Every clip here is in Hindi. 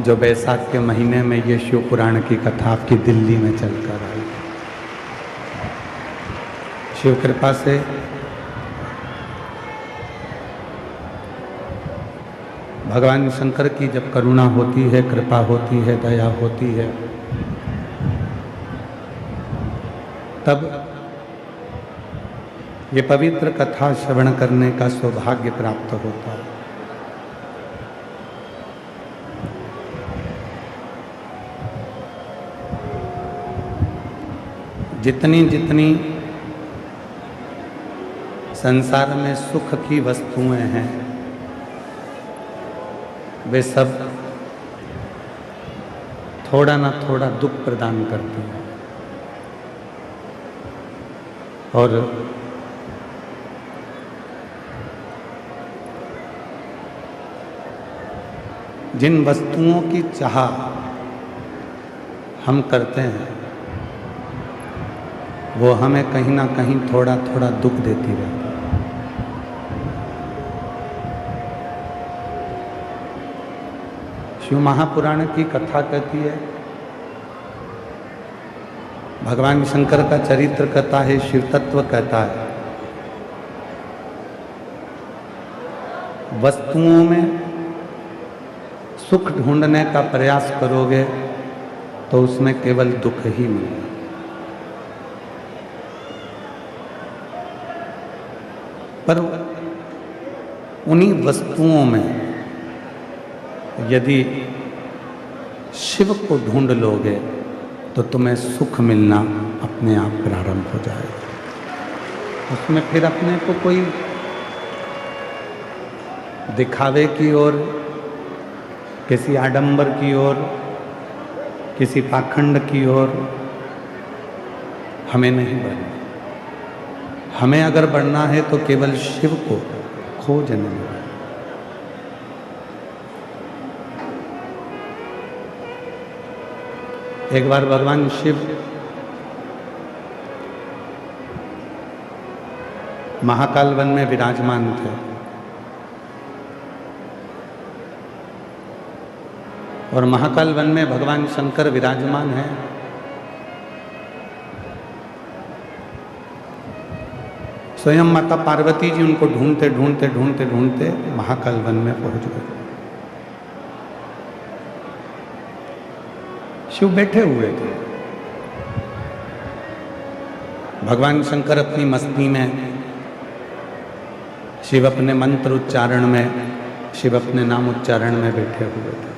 जो बैसाख के महीने में ये शिव पुराण की कथा आपकी दिल्ली में चलकर आई। शिव कृपा से भगवान शंकर की जब करुणा होती है, कृपा होती है, दया होती है, तब ये पवित्र कथा श्रवण करने का सौभाग्य प्राप्त होता है। जितनी जितनी संसार में सुख की वस्तुएं हैं, वे सब थोड़ा ना थोड़ा दुख प्रदान करती हैं। और जिन वस्तुओं की चाह हम करते हैं, वो हमें कहीं ना कहीं थोड़ा थोड़ा दुख देती रहती है। शिव महापुराण की कथा कहती है, भगवान शंकर का चरित्र कहता है, शिव तत्व कहता है, वस्तुओं में सुख ढूंढने का प्रयास करोगे तो उसमें केवल दुख ही मिलेगा। पर उन्हीं वस्तुओं में यदि शिव को ढूंढ लोगे तो तुम्हें सुख मिलना अपने आप प्रारंभ हो जाएगा। उसमें फिर अपने को कोई दिखावे की ओर, किसी आडंबर की ओर, किसी पाखंड की ओर हमें नहीं बढ़ना। हमें अगर बढ़ना है तो केवल शिव को खोजने में। एक बार भगवान शिव महाकाल वन में विराजमान थे और महाकाल वन में भगवान शंकर विराजमान हैं। स्वयं माता पार्वती जी उनको ढूंढते ढूंढते ढूंढते ढूंढते महाकाल वन में पहुंच गए। शिव बैठे हुए थे। भगवान शंकर अपनी मस्ती में, शिव अपने मंत्र उच्चारण में, शिव अपने नाम उच्चारण में बैठे हुए थे।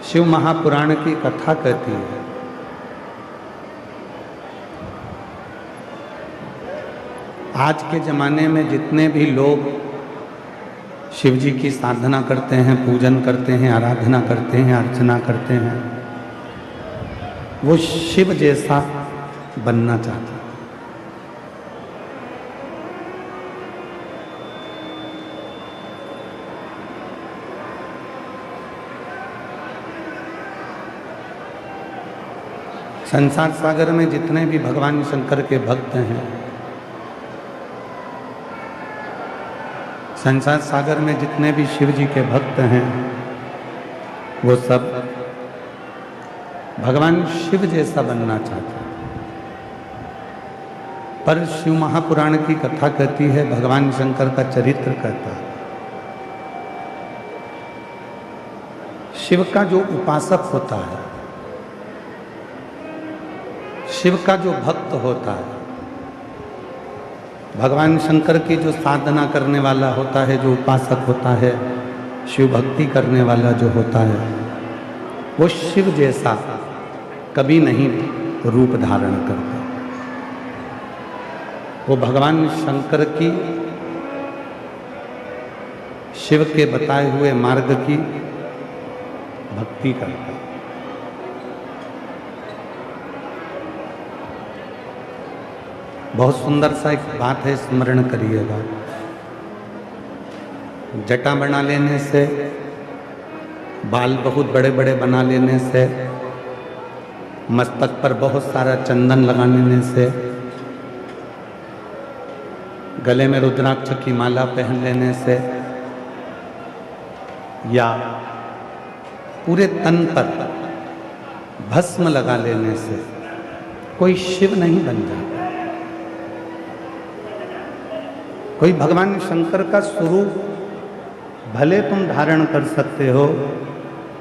शिव महापुराण की कथा कहती है, आज के जमाने में जितने भी लोग शिव जी की साधना करते हैं, पूजन करते हैं, आराधना करते हैं, अर्चना करते हैं, वो शिव जैसा बनना चाहते हैं। संसार सागर में जितने भी भगवान शंकर के भक्त हैं, संसार सागर में जितने भी शिव जी के भक्त हैं, वो सब भगवान शिव जैसा बनना चाहते हैं। पर शिव महापुराण की कथा कहती है, भगवान शंकर का चरित्र कहता है, शिव का जो उपासक होता है, शिव का जो भक्त होता है, भगवान शंकर की जो साधना करने वाला होता है, जो उपासक होता है, शिव भक्ति करने वाला जो होता है, वो शिव जैसा कभी नहीं रूप धारण करता। वो भगवान शंकर की, शिव के बताए हुए मार्ग की भक्ति करता है। बहुत सुंदर सा एक बात है, स्मरण करिएगा। जटा बना लेने से, बाल बहुत बड़े बड़े बना लेने से, मस्तक पर बहुत सारा चंदन लगा लेने से, गले में रुद्राक्ष की माला पहन लेने से या पूरे तन पर भस्म लगा लेने से कोई शिव नहीं बन जाता। कोई भगवान शंकर का स्वरूप भले तुम धारण कर सकते हो,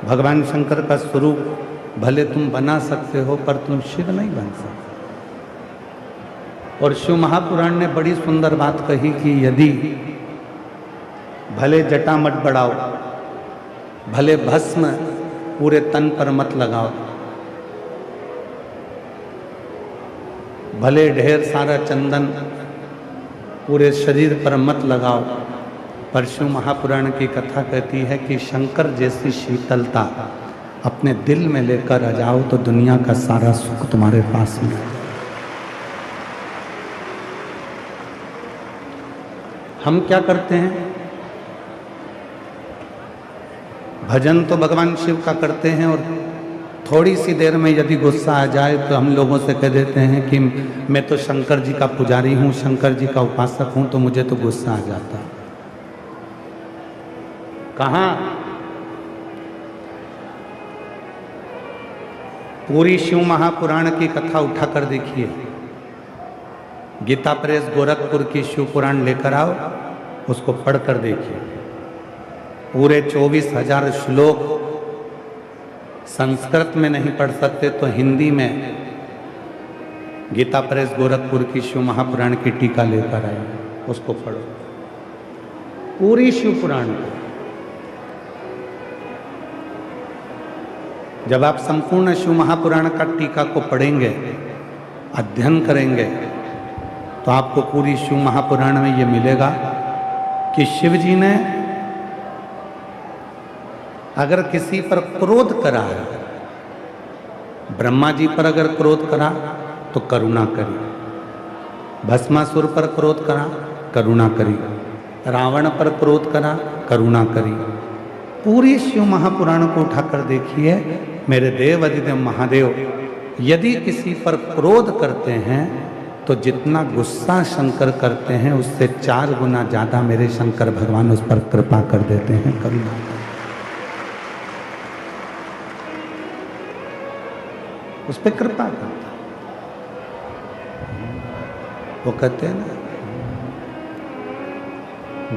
भगवान शंकर का स्वरूप भले तुम बना सकते हो, पर तुम शिव नहीं बन सकते। और शिव महापुराण ने बड़ी सुंदर बात कही कि यदि भले जटा मत बढ़ाओ, भले भस्म पूरे तन पर मत लगाओ, भले ढेर सारा चंदन पूरे शरीर पर मत लगाओ, पर शिव महापुराण की कथा कहती है कि शंकर जैसी शीतलता अपने दिल में लेकर आ जाओ तो दुनिया का सारा सुख तुम्हारे पास में। हम क्या करते हैं? भजन तो भगवान शिव का करते हैं और थोड़ी सी देर में यदि गुस्सा आ जाए तो हम लोगों से कह देते हैं कि मैं तो शंकर जी का पुजारी हूँ, शंकर जी का उपासक हूँ, तो मुझे तो गुस्सा आ जाता। कहाँ? पूरी शिव महापुराण की कथा उठाकर देखिए। गीता प्रेस गोरखपुर की शिव पुराण लेकर आओ, उसको पढ़कर देखिए। पूरे 24,000 श्लोक संस्कृत में नहीं पढ़ सकते तो हिंदी में गीता प्रेस गोरखपुर की शिव महापुराण की टीका लेकर आए, उसको पढ़ो, पूरी शिव पुराण को। जब आप संपूर्ण शिव महापुराण का टीका को पढ़ेंगे, अध्ययन करेंगे, तो आपको पूरी शिव महापुराण में ये मिलेगा कि शिव जी ने अगर किसी पर क्रोध करा है, ब्रह्मा जी पर अगर क्रोध करा तो करुणा करी, भस्मासुर पर क्रोध करा करुणा करी, रावण पर क्रोध करा करुणा करी। पूरी शिव महापुराण को उठाकर देखिए मेरे देव अधिदेव महादेव। यदि किसी पर क्रोध करते हैं तो जितना गुस्सा शंकर करते हैं उससे 4 गुना ज्यादा मेरे शंकर भगवान उस पर कृपा कर देते हैं, करुणा। उस पर कृपा करता। वो कहते हैं ना,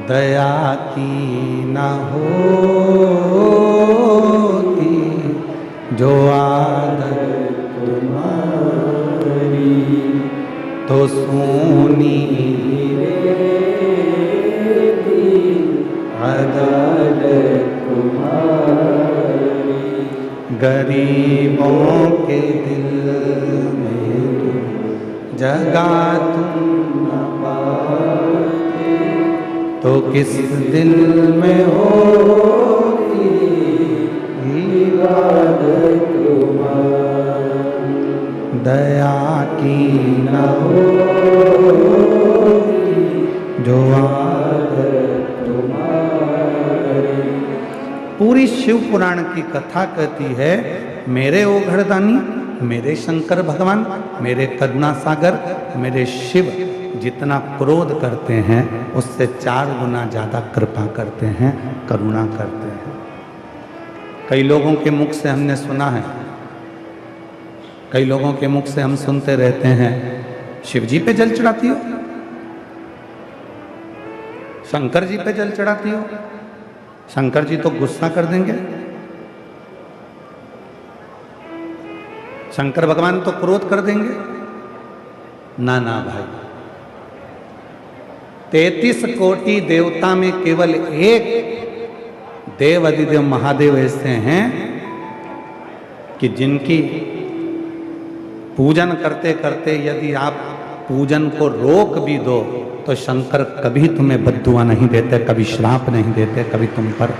दया की न होती जो आदत तुम्हारी, तो सुनी रहती अदालत तुम्हारी। गरीबों के दिल में जगा तुम न पाते, तो किस दिल में होगी इबादत तुम्हारी। दया की न होगी जो आदत तुम्हारी। पूरी शिव पुराण की कथा कहती है मेरे ओघड़दानी, मेरे शंकर भगवान, मेरे करुणा सागर, मेरे शिव जितना क्रोध करते हैं उससे 4 गुना ज्यादा कृपा करते हैं, करुणा करते हैं। कई लोगों के मुख से हमने सुना है, कई लोगों के मुख से हम सुनते रहते हैं, शिव जी पे जल चढ़ाती हो, शंकर जी पे जल चढ़ाती हो, शंकर जी तो गुस्सा कर देंगे, शंकर भगवान तो क्रोध कर देंगे। ना ना भाई, 33 कोटि देवता में केवल एक देव अधिदेव महादेव ऐसे हैं कि जिनकी पूजन करते करते यदि आप पूजन को रोक भी दो तो शंकर कभी तुम्हें बद्दुआ नहीं देते, कभी श्राप नहीं देते, कभी तुम पर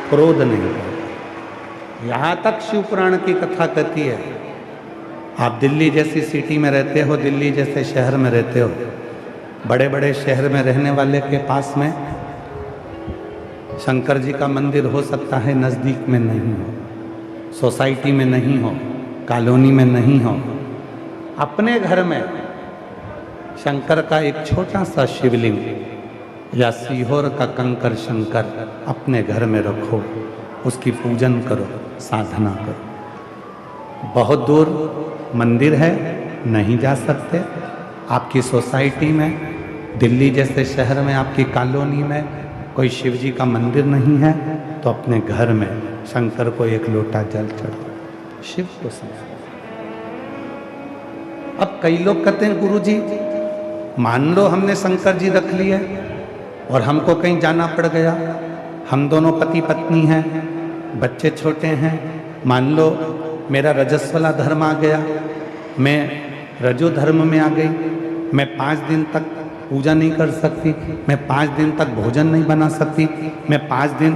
क्रोध नहीं करते। यहाँ तक शिव पुराण की कथा कहती है, आप दिल्ली जैसी सिटी में रहते हो, दिल्ली जैसे शहर में रहते हो, बड़े बड़े शहर में रहने वाले के पास में शंकर जी का मंदिर हो सकता है, नज़दीक में नहीं हो, सोसाइटी में नहीं हो, कॉलोनी में नहीं हो, अपने घर में शंकर का एक छोटा सा शिवलिंग या सीहोर का कंकर शंकर अपने घर में रखो, उसकी पूजन करो, साधना करो। बहुत दूर मंदिर है, नहीं जा सकते, आपकी सोसाइटी में, दिल्ली जैसे शहर में, आपकी कॉलोनी में कोई शिव जी का मंदिर नहीं है, तो अपने घर में शंकर को एक लोटा जल चढ़ाओ, शिव को समझो। अब कई लोग कहते हैं गुरुजी मान लो हमने शंकर जी रख लिए और हमको कहीं जाना पड़ गया, हम दोनों पति पत्नी हैं, बच्चे छोटे हैं, मान लो मेरा रजस्वला धर्म आ गया, मैं रजो धर्म में आ गई, मैं 5 दिन तक पूजा नहीं कर सकती, मैं 5 दिन तक भोजन नहीं बना सकती, मैं 5 दिन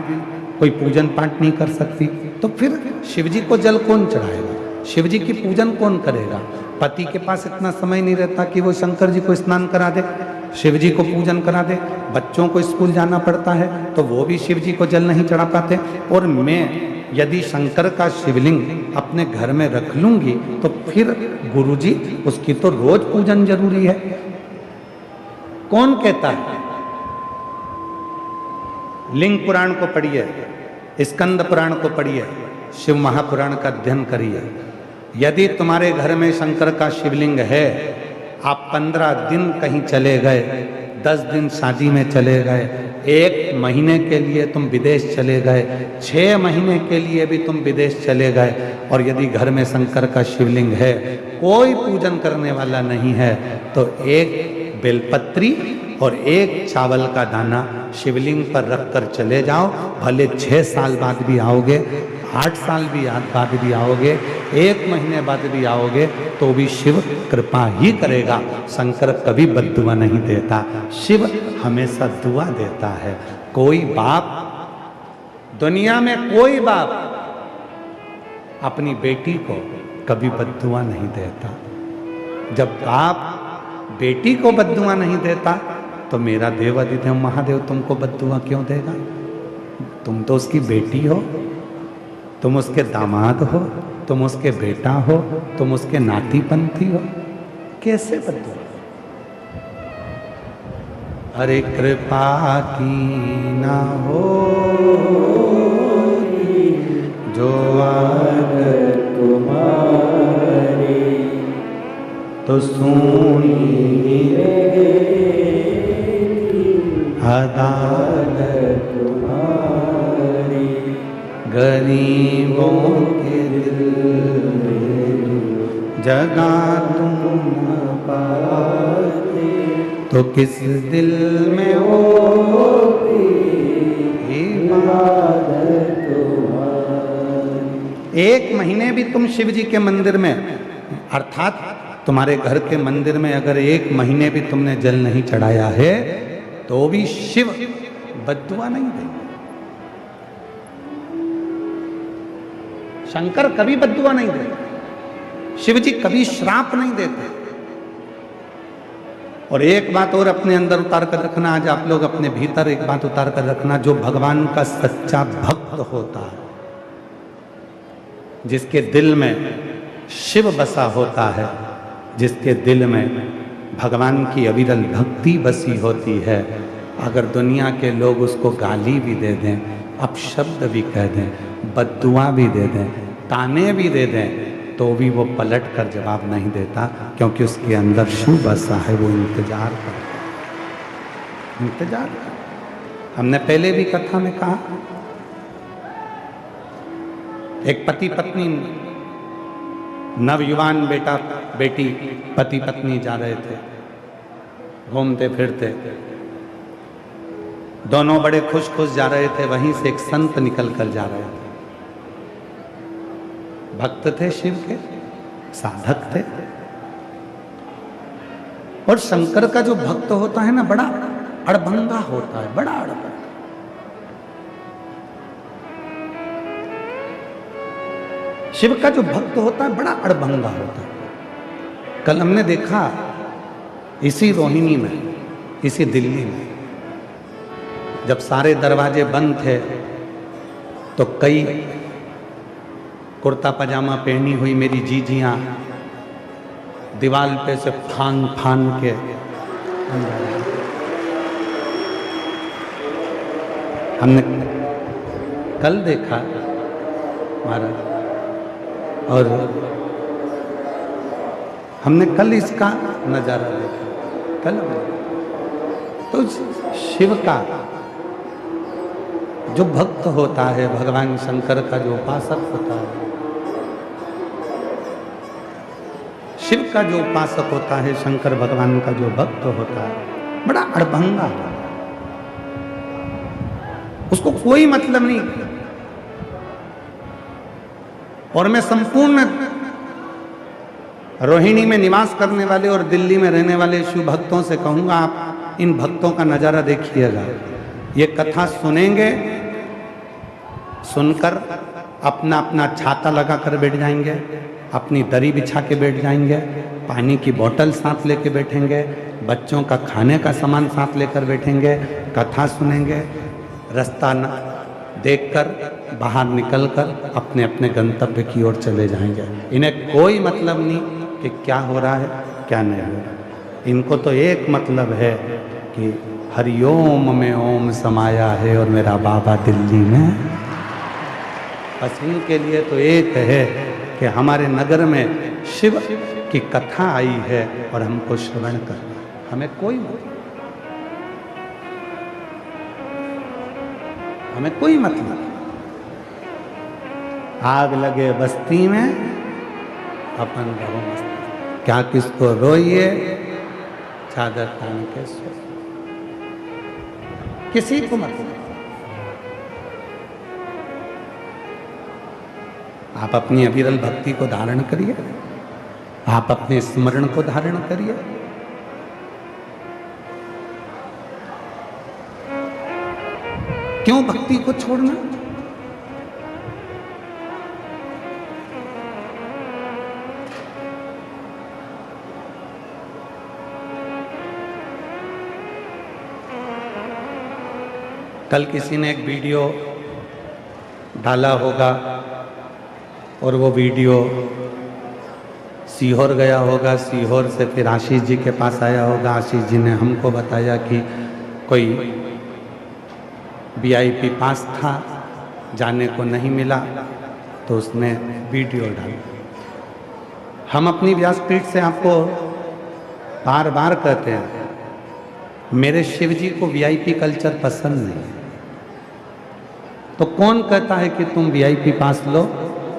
कोई पूजन पाठ नहीं कर सकती, तो फिर शिव जी को जल कौन चढ़ाएगा, शिव जी की पूजन कौन करेगा? पति के पास इतना समय नहीं रहता कि वो शंकर जी को स्नान करा दे, शिव जी को पूजन करा दे, बच्चों को स्कूल जाना पड़ता है तो वो भी शिव जी को जल नहीं चढ़ा पाते। और मैं यदि शंकर का शिवलिंग अपने घर में रख लूंगी तो फिर गुरुजी उसकी तो रोज पूजन जरूरी है। कौन कहता है? लिंग पुराण को पढ़िए, स्कंद पुराण को पढ़िए, शिव महापुराण का अध्ययन करिए। यदि तुम्हारे घर में शंकर का शिवलिंग है, आप 15 दिन कहीं चले गए, 10 दिन शादी में चले गए, 1 महीने के लिए तुम विदेश चले गए, 6 महीने के लिए भी तुम विदेश चले गए, और यदि घर में शंकर का शिवलिंग है, कोई पूजन करने वाला नहीं है, तो 1 बेलपत्री और 1 चावल का दाना शिवलिंग पर रखकर चले जाओ। भले 6 साल बाद भी आओगे, 8 साल भी बाद भी आओगे, 1 महीने बाद भी आओगे, तो भी शिव कृपा ही करेगा। शंकर कभी बद्दुआ नहीं देता, शिव हमेशा दुआ देता है। कोई बाप, दुनिया में कोई बाप अपनी बेटी को कभी बद्दुआ नहीं देता। जब बाप बेटी को बद्दुआ नहीं देता तो मेरा देवाधिदेव महादेव तुमको बद्दुआ क्यों देगा? तुम तो उसकी बेटी हो, तुम उसके दामाद हो, तुम उसके बेटा हो, तुम उसके नाती पंथी हो, कैसे बद्दुआ? अरे कृपा की ना हो जो आदत तुम्हारी, तो सुनी अदालत तुम्हारी, गरीबों के दिल में जगा तुम न पाते, तो किस दिल में होती इबादत तुम्हारी। 1 महीने भी तुम शिव जी के मंदिर में, अर्थात तुम्हारे घर के मंदिर में अगर 1 महीने भी तुमने जल नहीं चढ़ाया है, तो भी शिव बद्दुआ नहीं देंगे। शंकर कभी बद्दुआ नहीं देते, शिव जी कभी श्राप नहीं देते। और एक बात और अपने अंदर उतार कर रखना, आज आप लोग अपने भीतर एक बात उतार कर रखना, जो भगवान का सच्चा भक्त होता है, जिसके दिल में शिव बसा होता है, जिसके दिल में भगवान की अविरल भक्ति बसी होती है, अगर दुनिया के लोग उसको गाली भी दे दें, अपशब्द भी कह दें, बद्दुआ भी दे दें, ताने भी दे दें, तो भी वो पलट कर जवाब नहीं देता, क्योंकि उसके अंदर शिव बसा है। वो इंतजार कर। हमने पहले भी कथा में कहा, एक पति पत्नी, नवयुवान बेटा बेटी पति पत्नी जा रहे थे, घूमते फिरते, दोनों बड़े खुश खुश जा रहे थे। वहीं से एक संत निकल कर जा रहे थे, भक्त थे शिव के, साधक थे। और शंकर का जो भक्त होता है ना, बड़ा अड़भंगा होता है, बड़ा अड़भंगा। शिव का जो भक्त होता है बड़ा अड़भंगा होता है। कल हमने देखा इसी रोहिणी में, इसी दिल्ली में, जब सारे दरवाजे बंद थे तो कई कुर्ता पजामा पहनी हुई मेरी जीजियां दीवार पे से फान फान के हमने कल देखा महाराज, और हमने कल इसका नजारा देखा। कल तो शिव का जो भक्त होता है, भगवान शंकर का जो उपासक होता है, शिव का जो उपासक होता है, शंकर भगवान का जो भक्त होता है, बड़ा अड़भंगा होता है। उसको कोई मतलब नहीं। और मैं संपूर्ण रोहिणी में निवास करने वाले और दिल्ली में रहने वाले शिव भक्तों से कहूंगा, आप इन भक्तों का नजारा देखिएगा। ये कथा सुनेंगे, सुनकर अपना अपना छाता लगा कर बैठ जाएंगे, अपनी दरी बिछा के बैठ जाएंगे, पानी की बोतल साथ लेके बैठेंगे, बच्चों का खाने का सामान साथ लेकर बैठेंगे, कथा सुनेंगे, रास्ता देखकर बाहर निकलकर अपने अपने गंतव्य की ओर चले जाएंगे। इन्हें कोई मतलब नहीं कि क्या हो रहा है क्या नहीं हो रहा। इनको तो एक मतलब है कि हरिओम में ओम समाया है और मेरा बाबा दिल्ली में। बस इनके लिए तो एक है कि हमारे नगर में शिव की कथा आई है और हमको श्रवण करना, हमें कोई मतलब। आग लगे बस्ती में अपन रहो मस्ती, क्या किसको रोइए चादर तान के सो, किसी को मतलब। आप अपनी अविरल भक्ति को धारण करिए, आप अपने स्मरण को धारण करिए। क्यों भक्ति को छोड़ना? कल किसी ने एक वीडियो डाला होगा और वो वीडियो सीहोर गया होगा, सीहोर से फिर आशीष जी के पास आया होगा। आशीष जी ने हमको बताया कि कोई VIP पास था, जाने को नहीं मिला, तो उसने वीडियो डाला। हम अपनी व्यासपीठ से आपको बार बार कहते हैं, मेरे शिव जी को VIP कल्चर पसंद नहीं है। तो कौन कहता है कि तुम VIP पास लो?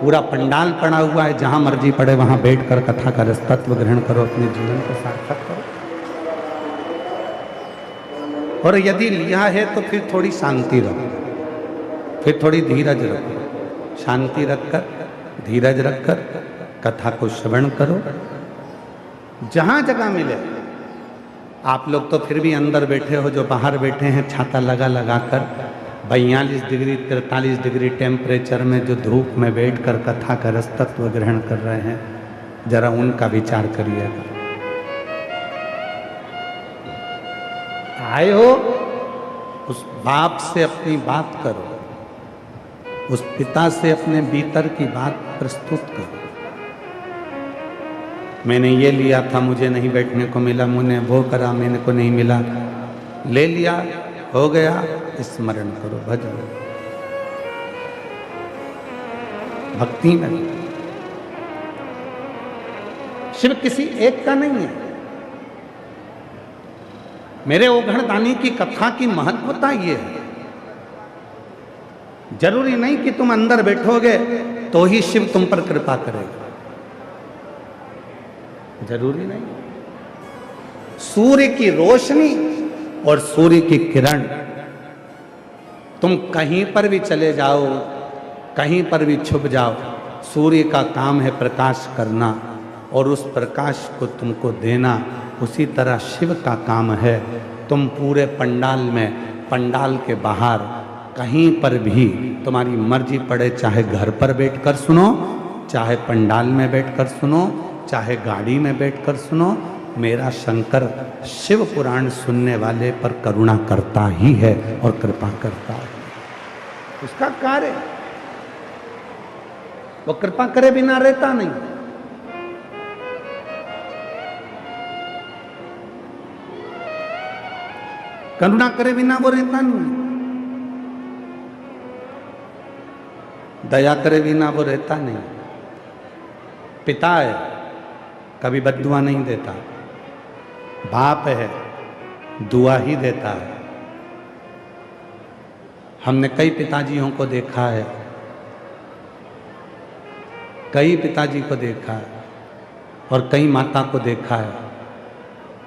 पूरा पंडाल पड़ा हुआ है, जहां मर्जी पड़े वहां बैठकर कथा का रसतत्व ग्रहण करो, अपने जीवन को सार्थक करो। और यदि लिया है तो फिर थोड़ी शांति रखो, फिर थोड़ी धीरज रखो, शांति रखकर धीरज रखकर कथा को श्रवण करो। जहां जगह मिले, आप लोग तो फिर भी अंदर बैठे हो, जो बाहर बैठे हैं छाता लगा लगा कर 42 डिग्री 43 डिग्री टेम्परेचर में जो धूप में बैठकर कथा का रसतत्व ग्रहण कर रहे हैं, जरा उनका विचार करिएगा। आए हो, उस बाप से अपनी बात करो, उस पिता से अपने भीतर की बात प्रस्तुत करो। मैंने ये लिया था, मुझे नहीं बैठने को मिला, मैंने वो करा, मैंने को नहीं मिला, ले लिया, हो गया, स्मरण करो, भजन। भक्ति में शिव किसी एक का नहीं है। मेरे ओघड़ दानी की कथा की महत्वता ये है, जरूरी नहीं कि तुम अंदर बैठोगे तो ही शिव तुम पर कृपा करेगा, जरूरी नहीं। सूर्य की रोशनी और सूर्य की किरण, तुम कहीं पर भी चले जाओ, कहीं पर भी छुप जाओ, सूर्य का काम है प्रकाश करना और उस प्रकाश को तुमको देना। उसी तरह शिव का काम है, तुम पूरे पंडाल में, पंडाल के बाहर, कहीं पर भी तुम्हारी मर्जी पड़े, चाहे घर पर बैठकर सुनो, चाहे पंडाल में बैठकर सुनो, चाहे गाड़ी में बैठकर सुनो, मेरा शंकर शिव पुराण सुनने वाले पर करुणा करता ही है और कृपा करता है। उसका कार्य, वो कृपा करे बिना रहता नहीं। करुणा करे बिना वो रहता नहीं। दया करे बिना वो रहता नहीं। पिता है, कभी बद्दुआ नहीं देता। बाप है, दुआ ही देता है। हमने कई पिताजियों को देखा है, कई पिताजी को देखा है और कई माता को देखा है।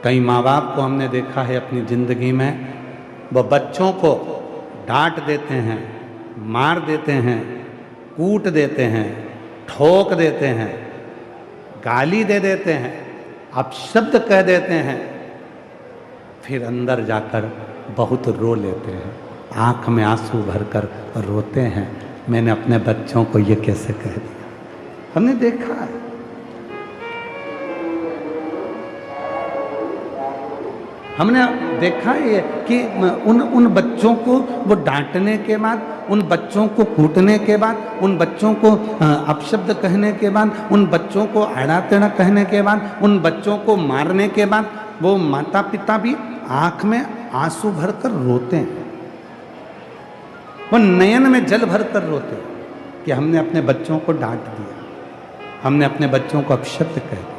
कई माँ बाप को हमने देखा है अपनी ज़िंदगी में, वो बच्चों को डांट देते हैं, मार देते हैं, कूट देते हैं, ठोक देते हैं, गाली दे देते हैं, अपशब्द कह देते हैं, फिर अंदर जाकर बहुत रो लेते हैं, आँख में आंसू भरकर रोते हैं, मैंने अपने बच्चों को ये कैसे कह दिया। हमने देखा है। हमने देखा है कि उन बच्चों को वो डांटने के बाद, उन बच्चों को कूटने के बाद, उन बच्चों को अपशब्द कहने के बाद, उन बच्चों को आड़ा टेढ़ा कहने के बाद, उन बच्चों को मारने के बाद वो माता पिता भी आंख में आंसू भरकर रोते हैं, वो नयन में जल भरकर रोते हैं कि हमने अपने बच्चों को डांट दिया, हमने अपने बच्चों को अपशब्द कह दिया।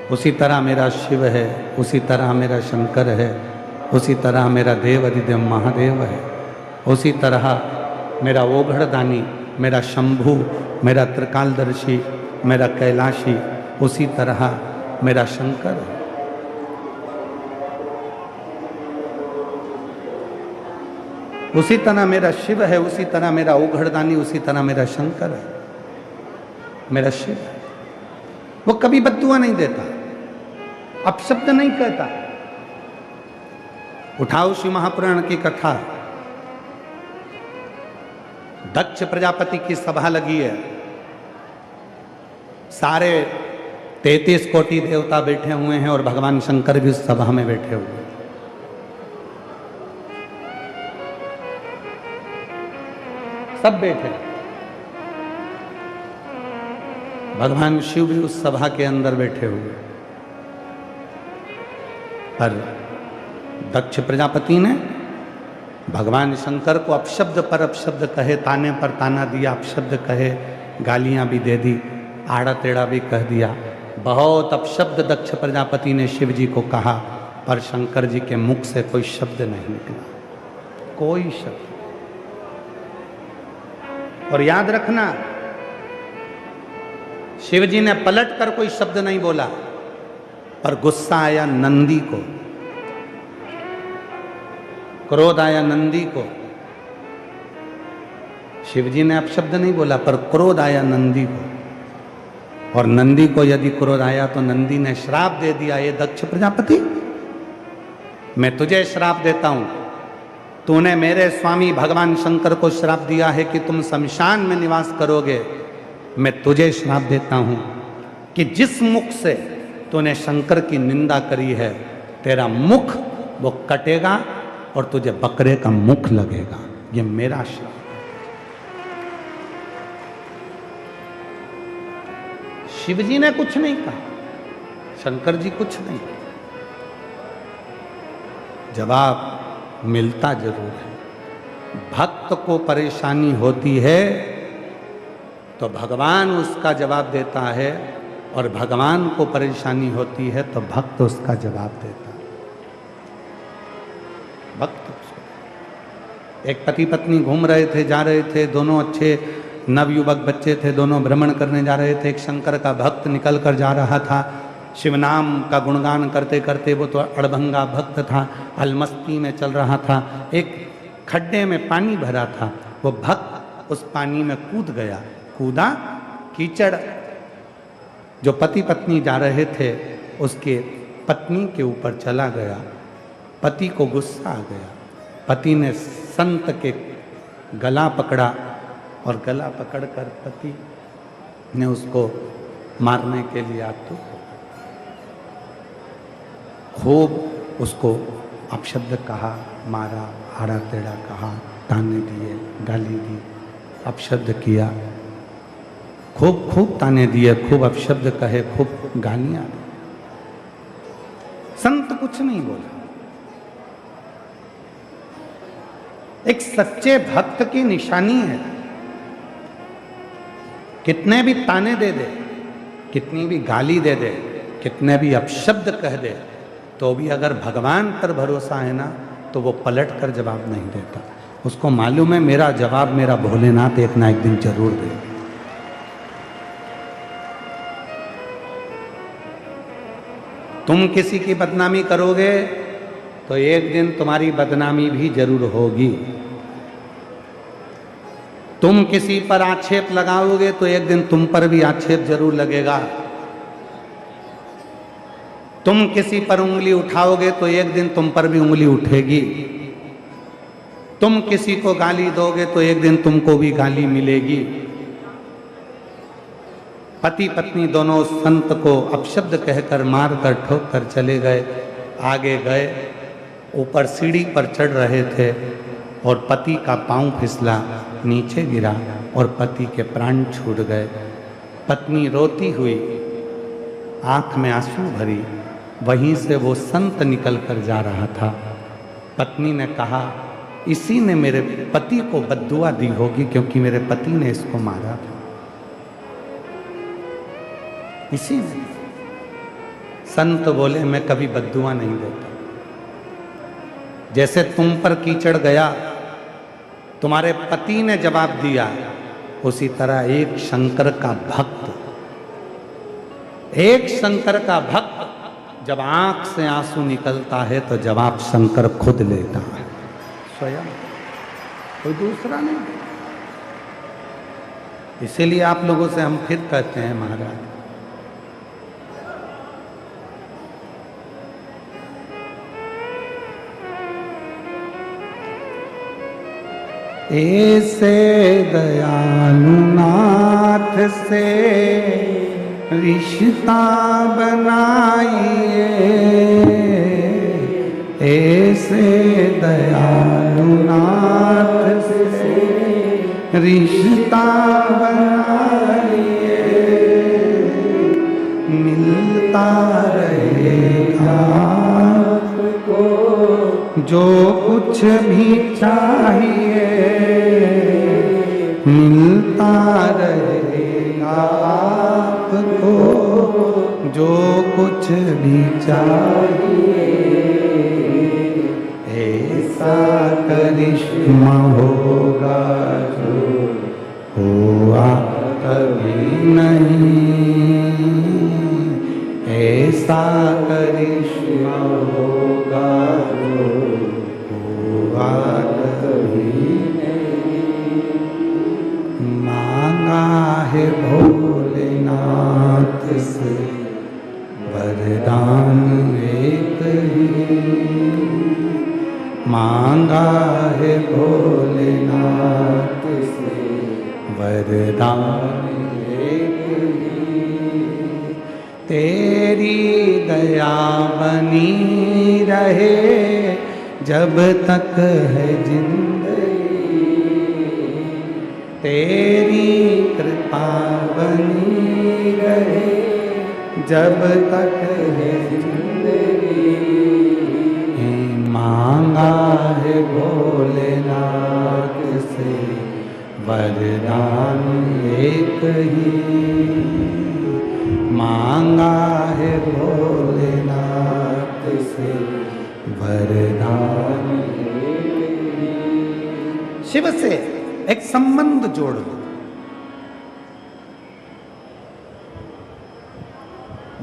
उसी तरह मेरा शिव है, उसी तरह मेरा शंकर है, उसी तरह मेरा देव अधिदेव महादेव है, उसी तरह मेरा ओघड़दानी, मेरा शंभु, मेरा त्रिकालदर्शी, मेरा कैलाशी, उसी तरह मेरा शंकर है। उसी तरह मेरा शिव है, उसी तरह मेरा ओघड़दानी, उसी तरह मेरा शंकर है, मेरा शिव है। वो कभी बद्दुआ नहीं देता, अपशब्द नहीं कहता। उठाओ शिव महापुराण की कथा, दक्ष प्रजापति की सभा लगी है, सारे 33 कोटि देवता बैठे हुए हैं और भगवान शंकर भी उस सभा में बैठे हुए हैं। सब बैठे, भगवान शिव भी उस सभा के अंदर बैठे हुए। पर दक्ष प्रजापति ने भगवान शंकर को अपशब्द पर अपशब्द कहे, ताने पर ताना दिया, अपशब्द कहे, गालियां भी दे दी, आड़ा टेढ़ा भी कह दिया। बहुत अपशब्द दक्ष प्रजापति ने शिव जी को कहा, पर शंकर जी के मुख से कोई शब्द नहीं निकला, कोई शब्द। और याद रखना, शिव जी ने पलट कर कोई शब्द नहीं बोला, पर गुस्सा आया नंदी को, क्रोध आया नंदी को। शिव जी ने अपशब्द नहीं बोला, पर क्रोध आया नंदी को। और नंदी को यदि क्रोध आया तो नंदी ने श्राप दे दिया, ये दक्ष प्रजापति, मैं तुझे श्राप देता हूं, तूने मेरे स्वामी भगवान शंकर को श्राप दिया है कि तुम शमशान में निवास करोगे। मैं तुझे श्राप देता हूं कि जिस मुख से तूने शंकर की निंदा करी है, तेरा मुख वो कटेगा और तुझे बकरे का मुख लगेगा। ये मेरा श्राप। शिव जी ने कुछ नहीं कहा, शंकर जी कुछ नहीं। जवाब मिलता जरूर है। भक्त को परेशानी होती है तो भगवान उसका जवाब देता है, और भगवान को परेशानी होती है तो भक्त उसका जवाब देता है। भक्त, एक पति पत्नी घूम रहे थे, जा रहे थे, दोनों अच्छे नवयुवक बच्चे थे, दोनों भ्रमण करने जा रहे थे। एक शंकर का भक्त निकल कर जा रहा था, शिव नाम का गुणगान करते करते, वो तो अड़भंगा भक्त था, अलमस्ती में चल रहा था। एक खड्डे में पानी भरा था, वो भक्त उस पानी में कूद गया, कूदा, कीचड़ जो पति पत्नी जा रहे थे उसके पत्नी के ऊपर चला गया। पति को गुस्सा आ गया, पति ने संत के गला पकड़ा और गला पकड़कर पति ने उसको मारने के लिए आतुर हो, खूब उसको अपशब्द कहा, मारा, आड़ा टेढ़ा कहा, ताने दिए, गाली दी, अपशब्द किया, खूब ताने दिए, खूब अपशब्द कहे, खूब गालियां दी। संत कुछ नहीं बोला। एक सच्चे भक्त की निशानी है। कितने भी ताने दे दे, कितनी भी गाली दे दे, कितने भी अपशब्द कह दे, तो भी अगर भगवान पर भरोसा है ना, तो वो पलट कर जवाब नहीं देता। उसको मालूम है मेरा जवाब मेरा भोलेनाथ एक ना एक दिन जरूर दे। तुम किसी की बदनामी करोगे तो एक दिन तुम्हारी बदनामी भी जरूर होगी। तुम किसी पर आक्षेप लगाओगे तो एक दिन तुम पर भी आक्षेप जरूर लगेगा। तुम किसी पर उंगली उठाओगे तो एक दिन तुम पर भी उंगली उठेगी। तुम किसी को गाली दोगे तो एक दिन तुमको भी गाली मिलेगी। पति पत्नी दोनों संत को अपशब्द कहकर मार कर ठोक कर चले गए। आगे गए, ऊपर सीढ़ी पर चढ़ रहे थे और पति का पांव फिसला, नीचे गिरा और पति के प्राण छूट गए। पत्नी रोती हुई, आंख में आंसू भरी, वहीं से वो संत निकल कर जा रहा था। पत्नी ने कहा, इसी ने मेरे पति को बद्दुआ दी होगी, क्योंकि मेरे पति ने इसको मारा था। इसी ने। संत बोले, मैं कभी बद्दुआ नहीं देता। जैसे तुम पर कीचड़ गया, तुम्हारे पति ने जवाब दिया, उसी तरह एक शंकर का भक्त, एक शंकर का भक्त जब आंख से आंसू निकलता है तो जवाब शंकर खुद लेता है, स्वयं, कोई दूसरा नहीं। इसीलिए आप लोगों से हम फिर कहते हैं महाराज, ऐसे दयालु नाथ से रिश्ता बनाइए, ऐसे दयालु नाथ से रिश्ता बनाइए, मिलता रहेगा आपको जो कुछ भी चाहिए, मिलता रहेगा आपको जो कुछ भी चाहिए। ऐसा करिश्मा होगा जो हुआ कभी नहीं, ऐसा करिश्मा होगा जो हुआ कभी नहीं। मांगा है भोलेनाथ से वरदान एक ही, मांगा है भोलेनाथ से वरदान एक ही। तेरी दया बनी रहे जब तक है जिंदगी, तेरी कृपा बनी रहे जब तक है जिंदगी। मांगा है भोलेनाथ से वरदान एक ही, मांगा है भोलेनाथ से वरदान एक ही। शिव से एक संबंध जोड़ लो।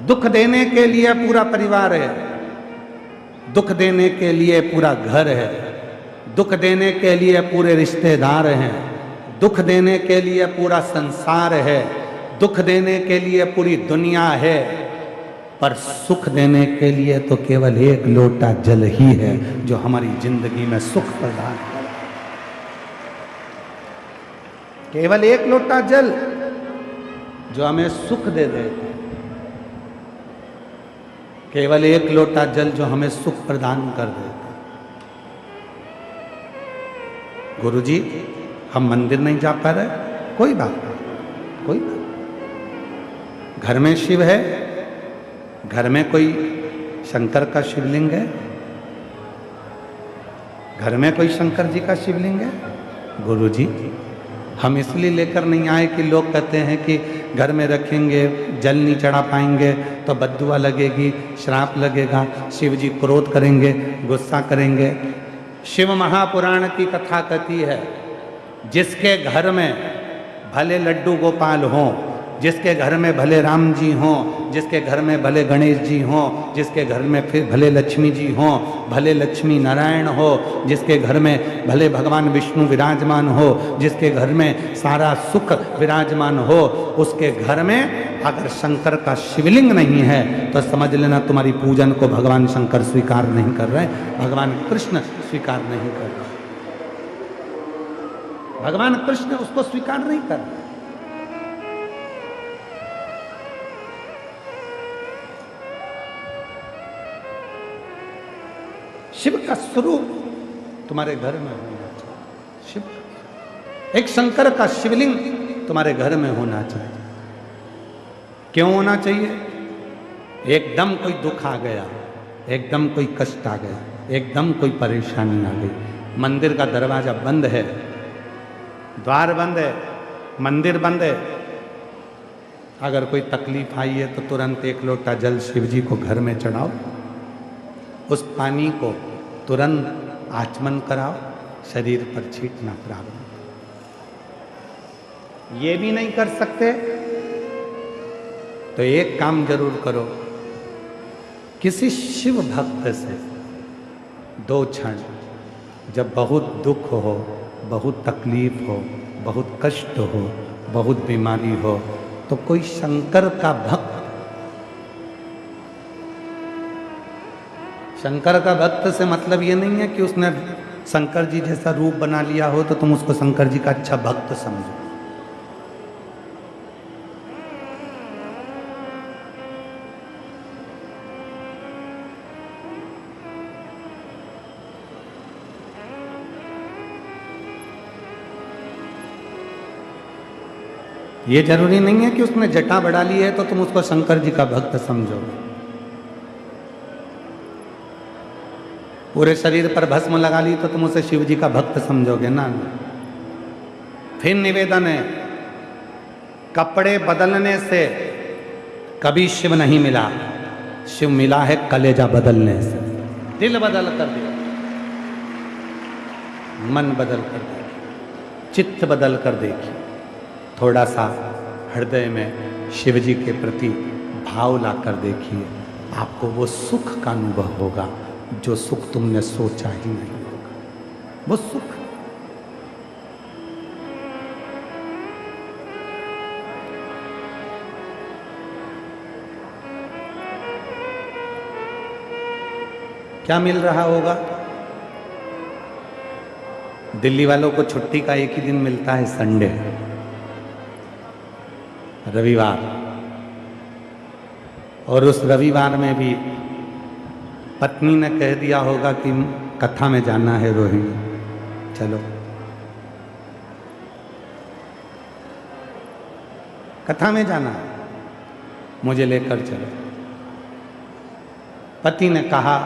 दुख देने के लिए पूरा परिवार है, दुख देने के लिए पूरा घर है, दुख देने के लिए पूरे रिश्तेदार हैं, दुख देने के लिए पूरा संसार है, दुख देने के लिए पूरी दुनिया है, पर सुख देने के लिए तो केवल एक लोटा जल ही है जो हमारी जिंदगी में सुख प्रदान करे। केवल एक लोटा जल जो हमें सुख दे दे, केवल एक लोटा जल जो हमें सुख प्रदान कर देता। गुरुजी, हम मंदिर नहीं जा पा रहे, कोई बात नहीं, कोई बात। घर में शिव है, घर में कोई शंकर का शिवलिंग है, घर में कोई शंकर जी का शिवलिंग है? गुरु जी, हम इसलिए लेकर नहीं आए कि लोग कहते हैं कि घर में रखेंगे, जल नहीं चढ़ा पाएंगे तो बद्दुआ लगेगी, श्राप लगेगा, शिव जी क्रोध करेंगे, गुस्सा करेंगे। शिव महापुराण की कथा कहती है, जिसके घर में भले लड्डू गोपाल हों, जिसके घर में भले राम जी हों, जिसके घर में भले गणेश जी हों, जिसके घर में फिर भले लक्ष्मी जी हों, भले लक्ष्मी नारायण हो, जिसके घर में भले भगवान विष्णु विराजमान हो, जिसके घर में सारा सुख विराजमान हो, उसके घर में अगर शंकर का शिवलिंग नहीं है तो समझ लेना तुम्हारी पूजन को भगवान शंकर स्वीकार नहीं कर रहे, भगवान कृष्ण स्वीकार नहीं कर रहे, भगवान कृष्ण उसको स्वीकार नहीं कर रहे। शिव का स्वरूप तुम्हारे घर में होना चाहिए। शिव एक शंकर का शिवलिंग तुम्हारे घर में होना चाहिए। क्यों होना चाहिए? एकदम कोई दुख आ गया, एकदम कोई कष्ट आ गया, एकदम कोई परेशानी आ गई, मंदिर का दरवाजा बंद है, द्वार बंद है, मंदिर बंद है, अगर कोई तकलीफ आई है तो तुरंत एक लोटा जल शिव जी को घर में चढ़ाओ, उस पानी को तुरंत आचमन कराओ, शरीर पर छींटना प्रारंभ। ये भी नहीं कर सकते तो एक काम जरूर करो, किसी शिव भक्त से 2 क्षण, जब बहुत दुख हो, बहुत तकलीफ हो, बहुत कष्ट हो, बहुत बीमारी हो, तो कोई शंकर का भक्त, शंकर का भक्त से मतलब ये नहीं है कि उसने शंकर जी जैसा रूप बना लिया हो तो तुम उसको शंकर जी का अच्छा भक्त समझो। ये जरूरी नहीं है कि उसने जटा बढ़ा ली है तो तुम उसको शंकर जी का भक्त समझो। पूरे शरीर पर भस्म लगा ली तो तुम उसे शिव जी का भक्त समझोगे ना। फिर निवेदन है, कपड़े बदलने से कभी शिव नहीं मिला, शिव मिला है कलेजा बदलने से। दिल बदल कर दिया, मन बदल कर देखिए, चित्त बदल कर देखिए, थोड़ा सा हृदय में शिव जी के प्रति भाव ला कर देखिए, आपको वो सुख का अनुभव होगा जो सुख तुमने सोचा ही नहीं होगा। वो सुख क्या मिल रहा होगा? दिल्ली वालों को छुट्टी का एक ही दिन मिलता है, संडे, रविवार, और उस रविवार में भी पत्नी ने कह दिया होगा कि कथा में जाना है रोहिणी, चलो कथा में जाना है, मुझे लेकर चलो। पति ने कहा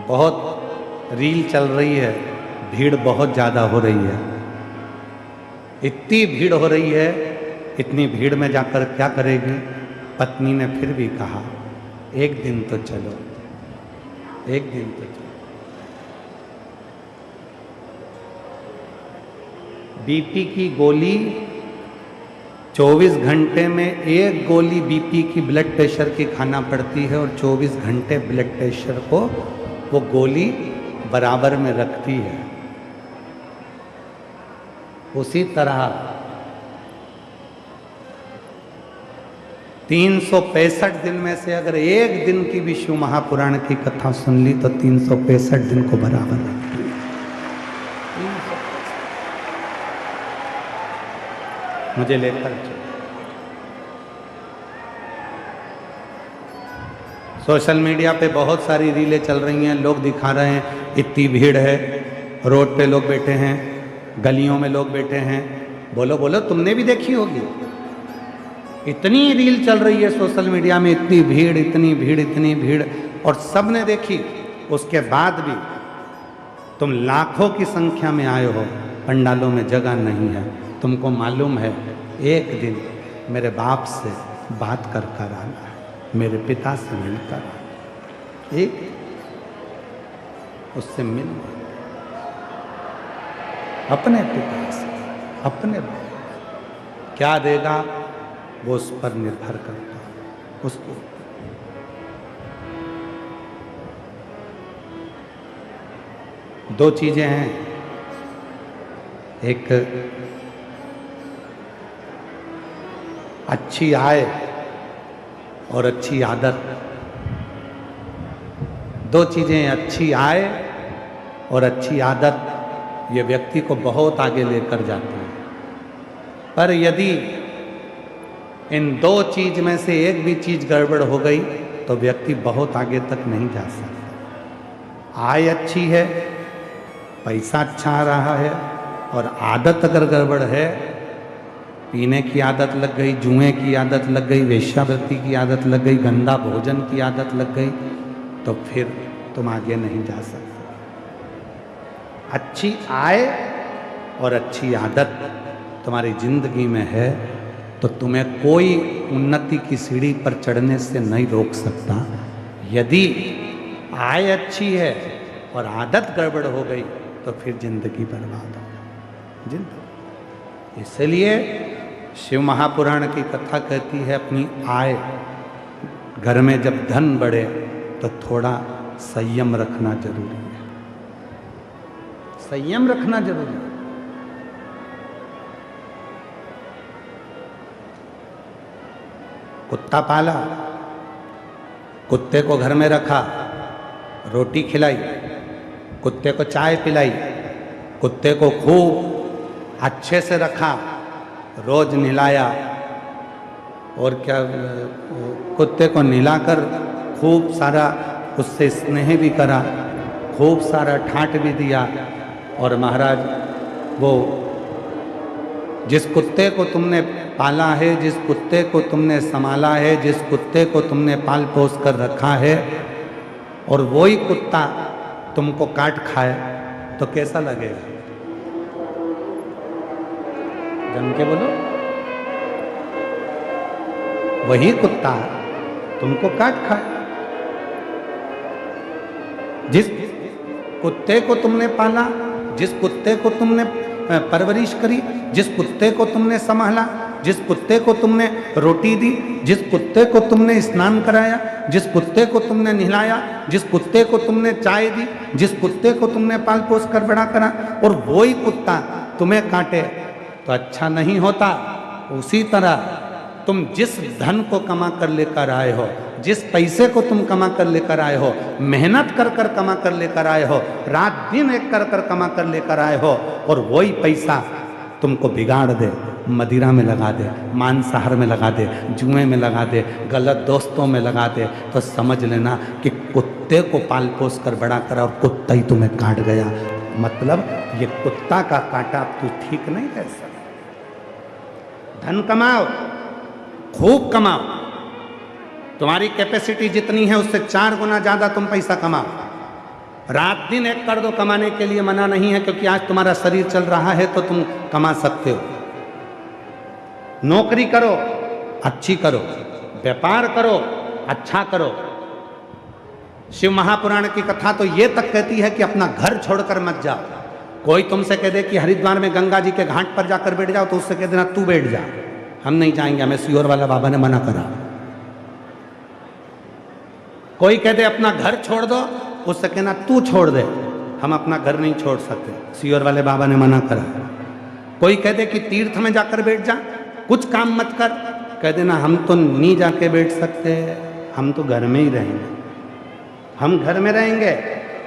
बहुत रील चल रही है, भीड़ बहुत ज़्यादा हो रही है, इतनी भीड़ हो रही है, इतनी भीड़ में जाकर क्या करेगी? पत्नी ने फिर भी कहा एक दिन तो चलो, एक दिन तो चलो। बीपी की गोली 24 घंटे में एक गोली बीपी की ब्लड प्रेशर की खाना पड़ती है और 24 घंटे ब्लड प्रेशर को वो गोली बराबर में रखती है। उसी तरह 365 दिन में से अगर एक दिन की भी शिव महापुराण की कथा सुन ली तो 365 दिन को बराबर रखती है। मुझे लेकर चलो। सोशल मीडिया पे बहुत सारी रीलें चल रही हैं, लोग दिखा रहे हैं इतनी भीड़ है, रोड पे लोग बैठे हैं, गलियों में लोग बैठे हैं। बोलो बोलो, तुमने भी देखी होगी, इतनी रील चल रही है सोशल मीडिया में, इतनी भीड़, इतनी भीड़, इतनी भीड़, और सब ने देखी। उसके बाद भी तुम लाखों की संख्या में आए हो, पंडालों में जगह नहीं है। तुमको मालूम है एक दिन मेरे बाप से बात कर कर आना है, मेरे पिता से मिलकर आना, एक उससे मिलना, अपने पिता से, अपने क्या देगा वो उस पर निर्भर करता है, उसको। दो चीजें हैं, एक अच्छी आय और अच्छी आदत। दो चीजें, अच्छी आय और अच्छी आदत, ये व्यक्ति को बहुत आगे लेकर जाती है। पर यदि इन दो चीज में से एक भी चीज गड़बड़ हो गई तो व्यक्ति बहुत आगे तक नहीं जा सकता। आय अच्छी है, पैसा अच्छा आ रहा है, और आदत अगर गड़बड़ है, पीने की आदत लग गई, जुए की आदत लग गई, वेश्यावृत्ति की आदत लग गई, गंदा भोजन की आदत लग गई, तो फिर तुम आगे नहीं जा सकते। अच्छी आय और अच्छी आदत तुम्हारी जिंदगी में है तो तुम्हें कोई उन्नति की सीढ़ी पर चढ़ने से नहीं रोक सकता। यदि आय अच्छी है और आदत गड़बड़ हो गई तो फिर जिंदगी बर्बाद हो जिंदगी। इसलिए शिव महापुराण की कथा कहती है अपनी आय, घर में जब धन बढ़े तो थोड़ा संयम रखना जरूरी है, संयम रखना जरूरी है। कुत्ता पाला, कुत्ते को घर में रखा, रोटी खिलाई, कुत्ते को चाय पिलाई, कुत्ते को खूब अच्छे से रखा, रोज नहलाया, और क्या, कुत्ते को नहलाकर खूब सारा उससे स्नेह भी करा, खूब सारा ठाट भी दिया। और महाराज वो जिस कुत्ते को तुमने पाला है, जिस कुत्ते को तुमने संभाला है, जिस कुत्ते को तुमने पाल पोस कर रखा है, और वही कुत्ता तुमको काट खाए तो कैसा लगेगा? जम के बोलो। वही कुत्ता तुमको काट खाए। जिस कुत्ते को तुमने पाला, जिस कुत्ते को तुमने परवरिश करी, जिस कुत्ते को तुमने संभाला, जिस कुत्ते को तुमने रोटी दी, जिस कुत्ते को तुमने स्नान कराया, जिस कुत्ते को तुमने नहलाया, जिस कुत्ते को तुमने चाय दी, जिस कुत्ते को तुमने पाल पोस कर बड़ा करा, और वही कुत्ता तुम्हें काटे तो अच्छा नहीं होता। उसी तरह तुम जिस धन को कमा कर लेकर आए हो, जिस पैसे को तुम कमा कर लेकर आए हो, मेहनत कर कर कमा कर लेकर आए हो, रात दिन एक कर कर कमा कर लेकर आए हो, और वही पैसा तुमको बिगाड़ दे, मदिरा में लगा दे, मांसाहार में लगा दे, जुए में लगा दे, गलत दोस्तों में लगा दे, तो समझ लेना कि कुत्ते को पाल पोस कर बड़ा करा और कुत्ता ही तुम्हें काट गया। मतलब ये कुत्ता का काटा तू ठीक नहीं कर सकता। धन कमाओ, खूब कमाओ, तुम्हारी कैपेसिटी जितनी है उससे 4 गुना ज्यादा तुम पैसा कमाओ। रात दिन एक कर दो, कमाने के लिए मना नहीं है, क्योंकि आज तुम्हारा शरीर चल रहा है तो तुम कमा सकते हो। नौकरी करो, अच्छी करो, व्यापार करो, अच्छा करो। शिव महापुराण की कथा तो ये तक कहती है कि अपना घर छोड़कर मत जाओ। कोई तुमसे कह दे कि हरिद्वार में गंगा जी के घाट पर जाकर बैठ जाओ, तो उससे कह देना तू बैठ जा, हम नहीं जाएंगे, हमें सियोर वाला बाबा ने मना करा। कोई कह दे अपना घर छोड़ दो, उससे कहना तू छोड़ दे, हम अपना घर नहीं छोड़ सकते, सियोर वाले बाबा ने मना करा। कोई कह दे कि तीर्थ में जाकर बैठ जा, कुछ काम मत कर, कह देना हम तो नहीं जाके बैठ सकते, हम तो घर में ही रहेंगे, हम घर में रहेंगे।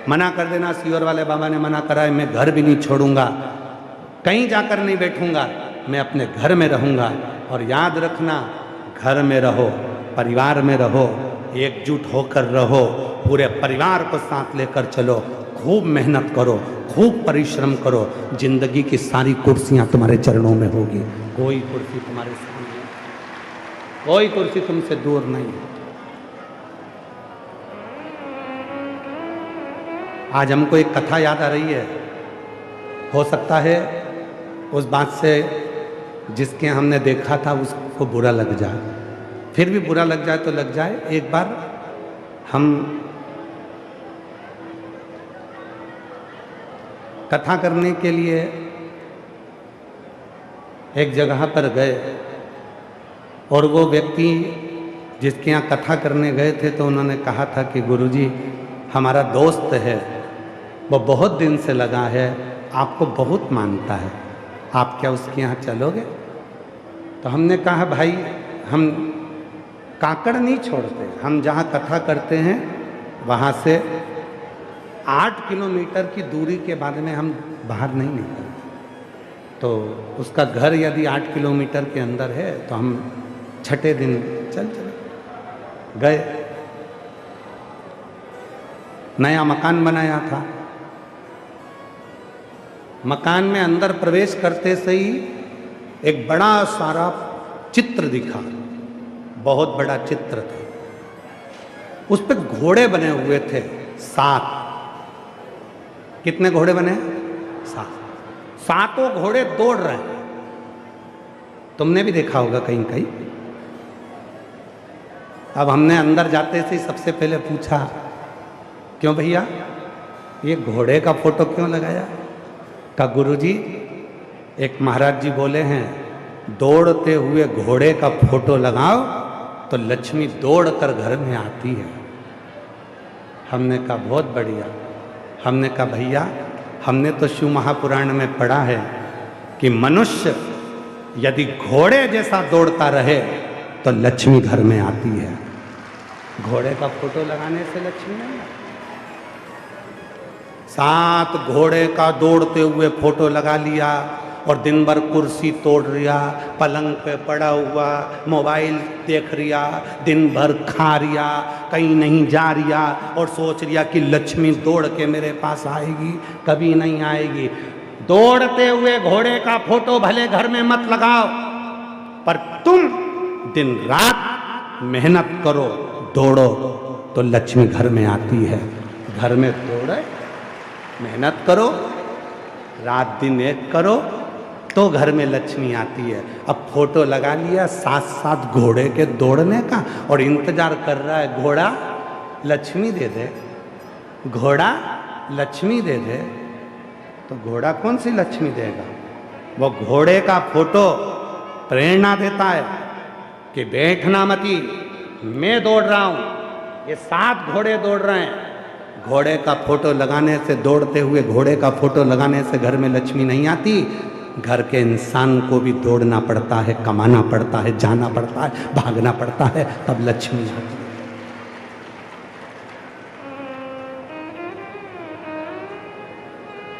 मना कर देना, सियोर वाले बाबा ने मना करा है, मैं घर भी नहीं छोड़ूंगा, कहीं जाकर नहीं बैठूंगा, मैं अपने घर में रहूंगा। और याद रखना, घर में रहो, परिवार में रहो, एकजुट होकर रहो, पूरे परिवार को साथ लेकर चलो, खूब मेहनत करो, खूब परिश्रम करो, जिंदगी की सारी कुर्सियां तुम्हारे चरणों में होगी। कोई कुर्सी तुम्हारे सामने, कोई कुर्सी तुमसे दूर नहीं है। आज हमको एक कथा याद आ रही है। हो सकता है उस बात से जिसके हमने देखा था उसको बुरा लग जाए, फिर भी बुरा लग जाए तो लग जाए। एक बार हम कथा करने के लिए एक जगह पर गए और वो व्यक्ति जिसके यहाँ कथा करने गए थे तो उन्होंने कहा था कि गुरुजी हमारा दोस्त है, वो बहुत दिन से लगा है, आपको बहुत मानता है, आप क्या उसके यहाँ चलोगे? तो हमने कहा भाई हम काकड़ नहीं छोड़ते, हम जहाँ कथा करते हैं वहाँ से 8 किलोमीटर की दूरी के बाद में हम बाहर नहीं निकलते। तो उसका घर यदि 8 किलोमीटर के अंदर है तो हम छठे दिन चले गए। नया मकान बनाया था। मकान में अंदर प्रवेश करते से ही एक बड़ा सारा चित्र दिखा, बहुत बड़ा चित्र था। उस पर घोड़े बने हुए थे 7। कितने घोड़े बने? 7। 7 घोड़े दौड़ रहे हैं। तुमने भी देखा होगा कहीं कहीं। अब हमने अंदर जाते से सबसे पहले पूछा, क्यों भैया ये घोड़े का फोटो क्यों लगाया? का गुरुजी एक महाराज जी बोले हैं दौड़ते हुए घोड़े का फोटो लगाओ तो लक्ष्मी दौड़कर घर में आती है। हमने कहा बहुत बढ़िया। हमने कहा भैया हमने तो शिव महापुराण में पढ़ा है कि मनुष्य यदि घोड़े जैसा दौड़ता रहे तो लक्ष्मी घर में आती है। घोड़े का फोटो लगाने से लक्ष्मी नहीं आती। 7 घोड़े का दौड़ते हुए फोटो लगा लिया और दिन भर कुर्सी तोड़ रिया, पलंग पे पड़ा हुआ मोबाइल देख रिया, दिन भर खा रिया, कहीं नहीं जा रिया और सोच रिया कि लक्ष्मी दौड़ के मेरे पास आएगी, कभी नहीं आएगी। दौड़ते हुए घोड़े का फोटो भले घर में मत लगाओ, पर तुम दिन रात मेहनत करो, दौड़ो तो लक्ष्मी घर में आती है। घर में दौड़े, मेहनत करो, रात दिन एक करो तो घर में लक्ष्मी आती है। अब फोटो लगा लिया 7 घोड़े के दौड़ने का और इंतजार कर रहा है घोड़ा लक्ष्मी दे दे, घोड़ा लक्ष्मी दे दे। तो घोड़ा कौन सी लक्ष्मी देगा? वो घोड़े का फोटो प्रेरणा देता है कि बैठना मती, मैं दौड़ रहा हूं, ये 7 घोड़े दौड़ रहे हैं। घोड़े का फोटो लगाने से, दौड़ते हुए घोड़े का फोटो लगाने से घर में लक्ष्मी नहीं आती। घर के इंसान को भी दौड़ना पड़ता है, कमाना पड़ता है, जाना पड़ता है, भागना पड़ता है, तब लक्ष्मी आती है।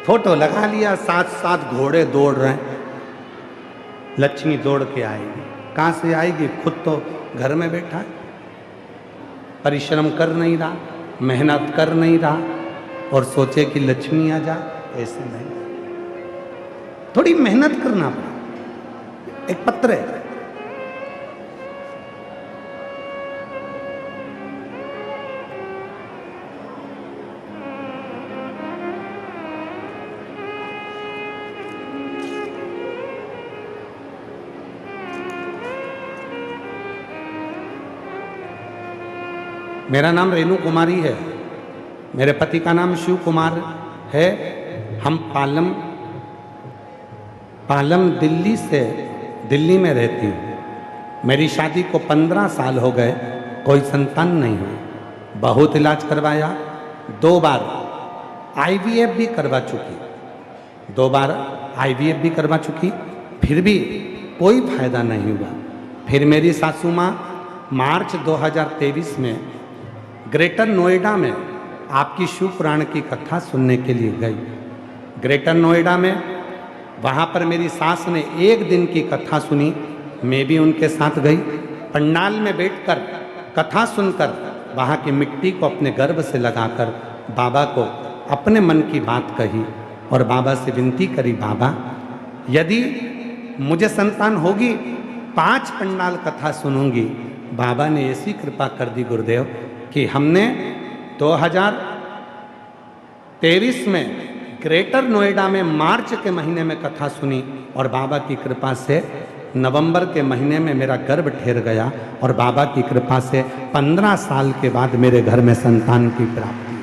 फोटो लगा लिया, 7 घोड़े दौड़ रहे हैं, लक्ष्मी दौड़ के आएगी। कहाँ से आएगी? खुद तो घर में बैठा है, परिश्रम कर नहीं रहा, मेहनत कर नहीं रहा और सोचे कि लक्ष्मी आ जाए, ऐसे नहीं। थोड़ी मेहनत करना पड़ा। एक पत्र है, मेरा नाम रेणु कुमारी है, मेरे पति का नाम शिव कुमार है। हम पालम दिल्ली में रहती हूँ। मेरी शादी को 15 साल हो गए, कोई संतान नहीं हुई। बहुत इलाज करवाया, 2 बार IVF भी करवा चुकी, 2 बार IVF भी करवा चुकी, फिर भी कोई फायदा नहीं हुआ। फिर मेरी सासू माँ मार्च 2023 में ग्रेटर नोएडा में आपकी शिव पुराण की कथा सुनने के लिए गई। ग्रेटर नोएडा में वहाँ पर मेरी सास ने 1 दिन की कथा सुनी, मैं भी उनके साथ गई। पंडाल में बैठकर कथा सुनकर वहाँ की मिट्टी को अपने गर्भ से लगाकर बाबा को अपने मन की बात कही और बाबा से विनती करी, बाबा यदि मुझे संतान होगी 5 पंडाल कथा सुनूंगी। बाबा ने ऐसी कृपा कर दी गुरुदेव कि हमने 23 में ग्रेटर नोएडा में मार्च के महीने में कथा सुनी और बाबा की कृपा से नवंबर के महीने में मेरा गर्भ ठहर गया और बाबा की कृपा से 15 साल के बाद मेरे घर में संतान की प्राप्ति हुई।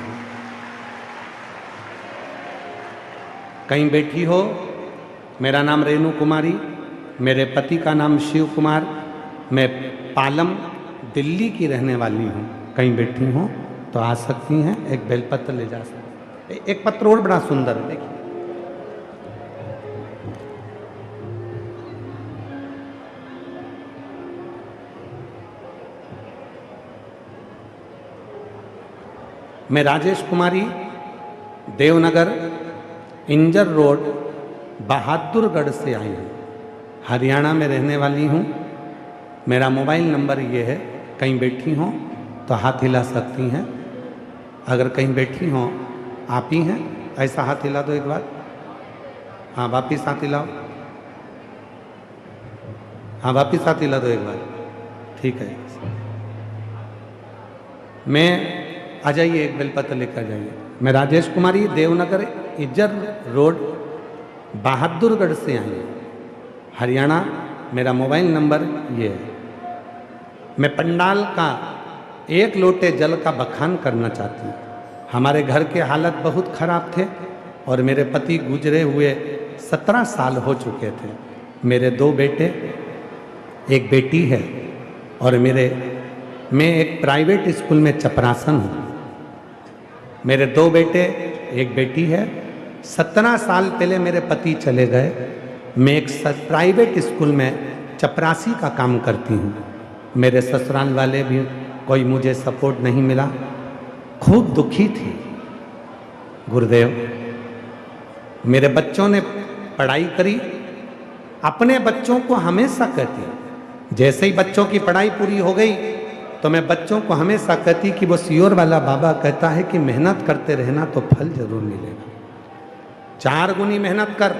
कहीं बैठी हो, मेरा नाम रेणु कुमारी, मेरे पति का नाम शिव कुमार, मैं पालम दिल्ली की रहने वाली हूँ। कहीं बैठी हो तो आ सकती हैं, एक बेलपत्र ले जा सकती। एक पत्र और बड़ा सुंदर है, देखिए। मैं राजेश कुमारी, देवनगर इंजर रोड, बहादुरगढ़ से आई हूँ। हरियाणा में रहने वाली हूँ। मेरा मोबाइल नंबर ये है, कहीं बैठी हों तो हाथ हिला सकती हैं। अगर कहीं बैठी हों, आप ही हैं, ऐसा हाथ हिला दो एक बार। हाँ, वापिस हाथ हिलाओ। हाँ, वापिस हाथ हिला दो एक बार। ठीक है। मैं आ जाइए, एक बेलपत्र लेकर जाइए। मैं राजेश कुमारी, देवनगर इंजर रोड, बहादुरगढ़ से आई हूँ, हरियाणा। मेरा मोबाइल नंबर ये है। मैं पंडाल का एक लोटे जल का बखान करना चाहती हूँ। हमारे घर के हालत बहुत खराब थे और मेरे पति गुजरे हुए 17 साल हो चुके थे। मेरे 2 बेटे, एक बेटी है और मैं एक प्राइवेट स्कूल में चपरासन हूँ। मेरे 2 बेटे, एक बेटी है। 17 साल पहले मेरे पति चले गए। मैं एक प्राइवेट स्कूल में चपरासी का काम करती हूँ। मेरे ससुराल वाले भी कोई मुझे सपोर्ट नहीं मिला, खूब दुखी थी। गुरुदेव, मेरे बच्चों ने पढ़ाई करी। अपने बच्चों को हमेशा कहती, जैसे ही बच्चों की पढ़ाई पूरी हो गई तो मैं बच्चों को हमेशा कहती कि वो सियोर वाला बाबा कहता है कि मेहनत करते रहना तो फल जरूर मिलेगा। 4 गुनी मेहनत कर,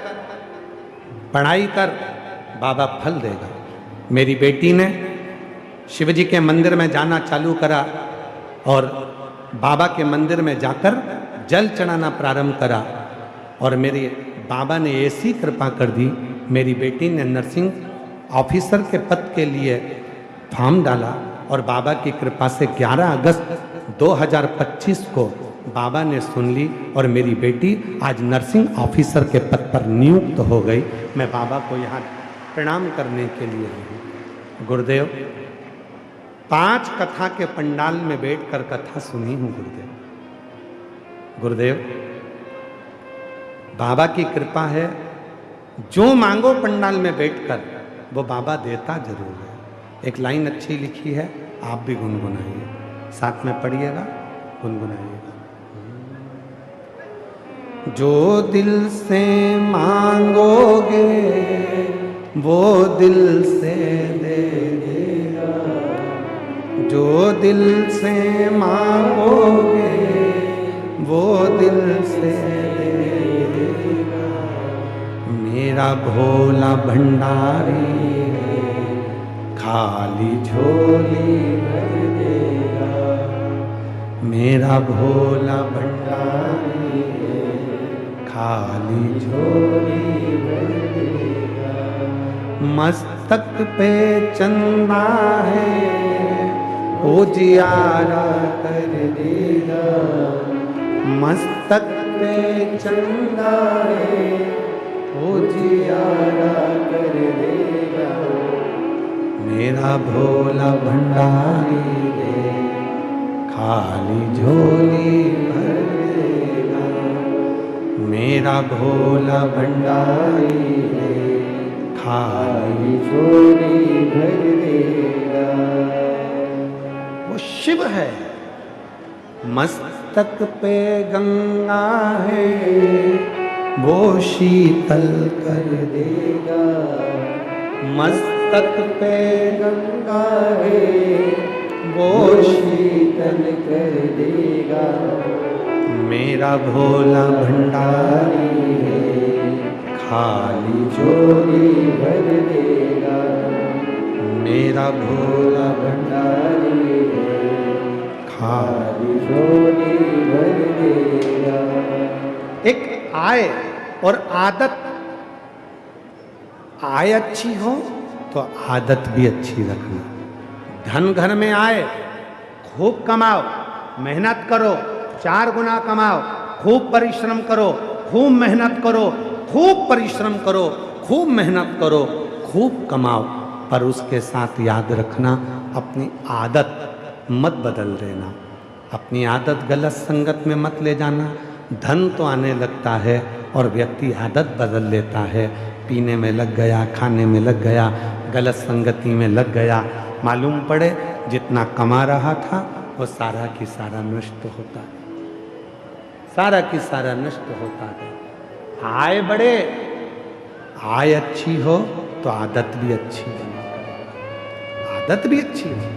पढ़ाई कर, बाबा फल देगा। मेरी बेटी ने शिव जी के मंदिर में जाना चालू करा और बाबा के मंदिर में जाकर जल चढ़ाना प्रारंभ करा और मेरे बाबा ने ऐसी कृपा कर दी। मेरी बेटी ने नर्सिंग ऑफिसर के पद के लिए फॉर्म डाला और बाबा की कृपा से 11 अगस्त 2025 को बाबा ने सुन ली और मेरी बेटी आज नर्सिंग ऑफिसर के पद पर नियुक्त हो गई। मैं बाबा को यहाँ प्रणाम करने के लिए आई हूँ। गुरुदेव, 5 कथा के पंडाल में बैठकर कथा सुनी हूँ। गुरुदेव, बाबा की कृपा है, जो मांगो पंडाल में बैठकर वो बाबा देता जरूर है। एक लाइन अच्छी लिखी है, आप भी गुनगुनाइए, साथ में पढ़िएगा, गुनगुनाइएगा। जो दिल से मांगोगे वो दिल से दे देगा, जो दिल से मांगोगे वो दिल से दे देगा। मेरा भोला भंडारी खाली झोली भर देगा। मेरा भोला भंडारी खाली झोली भर देगा। मस्तक पे चंदा है उजियारा कर देगा। मस्तक पे चंदा है उजियारा कर देगा। मेरा भोला भंडारी दे खाली झोली भर देगा। मेरा भोला भंडारी दे खाली झोली भर देगा। वो शिव है, मस्तक पे गंगा है वो शीतल कर देगा। मस्तक पे गंगा है वो शीतल कर देगा। मेरा भोला भंडारी है खाली झोली भर देगा। मेरा भोला भंडारी है एक आय और आदत, आय अच्छी हो तो आदत भी अच्छी रखना। धन घर में आए, खूब कमाओ, मेहनत करो, 4 गुना कमाओ, खूब परिश्रम करो, खूब मेहनत करो, खूब परिश्रम करो, खूब मेहनत करो, खूब कमाओ, पर उसके साथ याद रखना अपनी आदत मत बदल देना। अपनी आदत गलत संगत में मत ले जाना। धन तो आने लगता है और व्यक्ति आदत बदल लेता है। पीने में लग गया, खाने में लग गया, गलत संगति में लग गया, मालूम पड़े जितना कमा रहा था वो सारा की सारा नष्ट होता है, सारा की सारा नष्ट होता है। आय बढ़े, आय अच्छी हो तो आदत भी अच्छी बना, आदत भी अच्छी हो।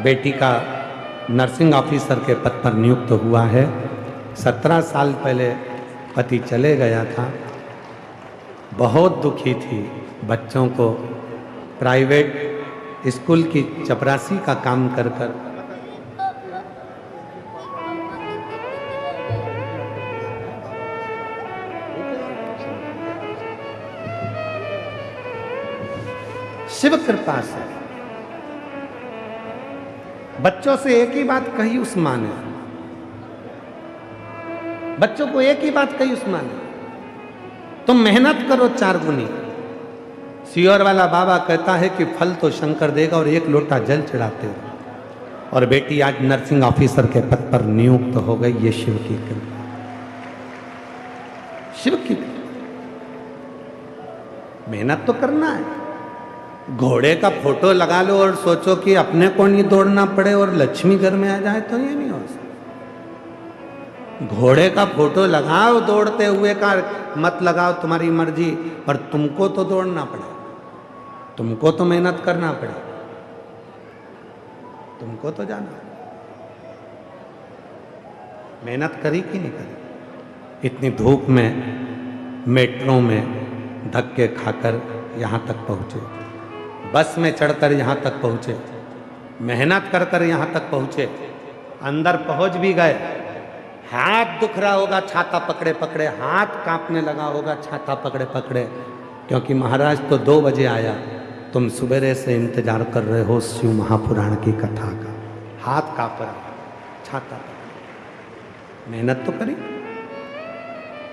बेटी का नर्सिंग ऑफिसर के पद पर नियुक्त हुआ है। 17 साल पहले पति चले गया था, बहुत दुखी थी। बच्चों को प्राइवेट स्कूल की चपरासी का काम कर कर शिव कृपा से बच्चों से एक ही बात कही उस माँ ने, बच्चों को एक ही बात कही उस माँ ने, तुम मेहनत करो 4 गुनी। सियोर वाला बाबा कहता है कि फल तो शंकर देगा और 1 लोटा जल चढ़ाते हो। और बेटी आज नर्सिंग ऑफिसर के पद पर नियुक्त हो गई। ये शिव की कृपा, शिव की मेहनत तो करना है। घोड़े का फोटो लगा लो और सोचो कि अपने को नहीं दौड़ना पड़े और लक्ष्मी घर में आ जाए, तो ये नहीं हो सकता। घोड़े का फोटो लगाओ दौड़ते हुए का मत लगाओ, तुम्हारी मर्जी, पर तुमको तो दौड़ना पड़े, तुमको तो मेहनत करना पड़े, तुमको तो जाना। मेहनत करी कि नहीं करी? इतनी धूप में मेट्रो में धक्के खाकर यहां तक पहुंचे, बस में चढ़कर यहाँ तक पहुँचे, मेहनत कर कर यहाँ तक पहुँचे, अंदर पहुँच भी गए। हाथ दुख रहा होगा छाता पकड़े पकड़े, हाथ कांपने लगा होगा छाता पकड़े पकड़े, क्योंकि महाराज तो 2 बजे आया, तुम सुबेरे से इंतजार कर रहे हो शिव महापुराण की कथा का। हाथ कांप रहा, छाता पकड़े, मेहनत तो करी।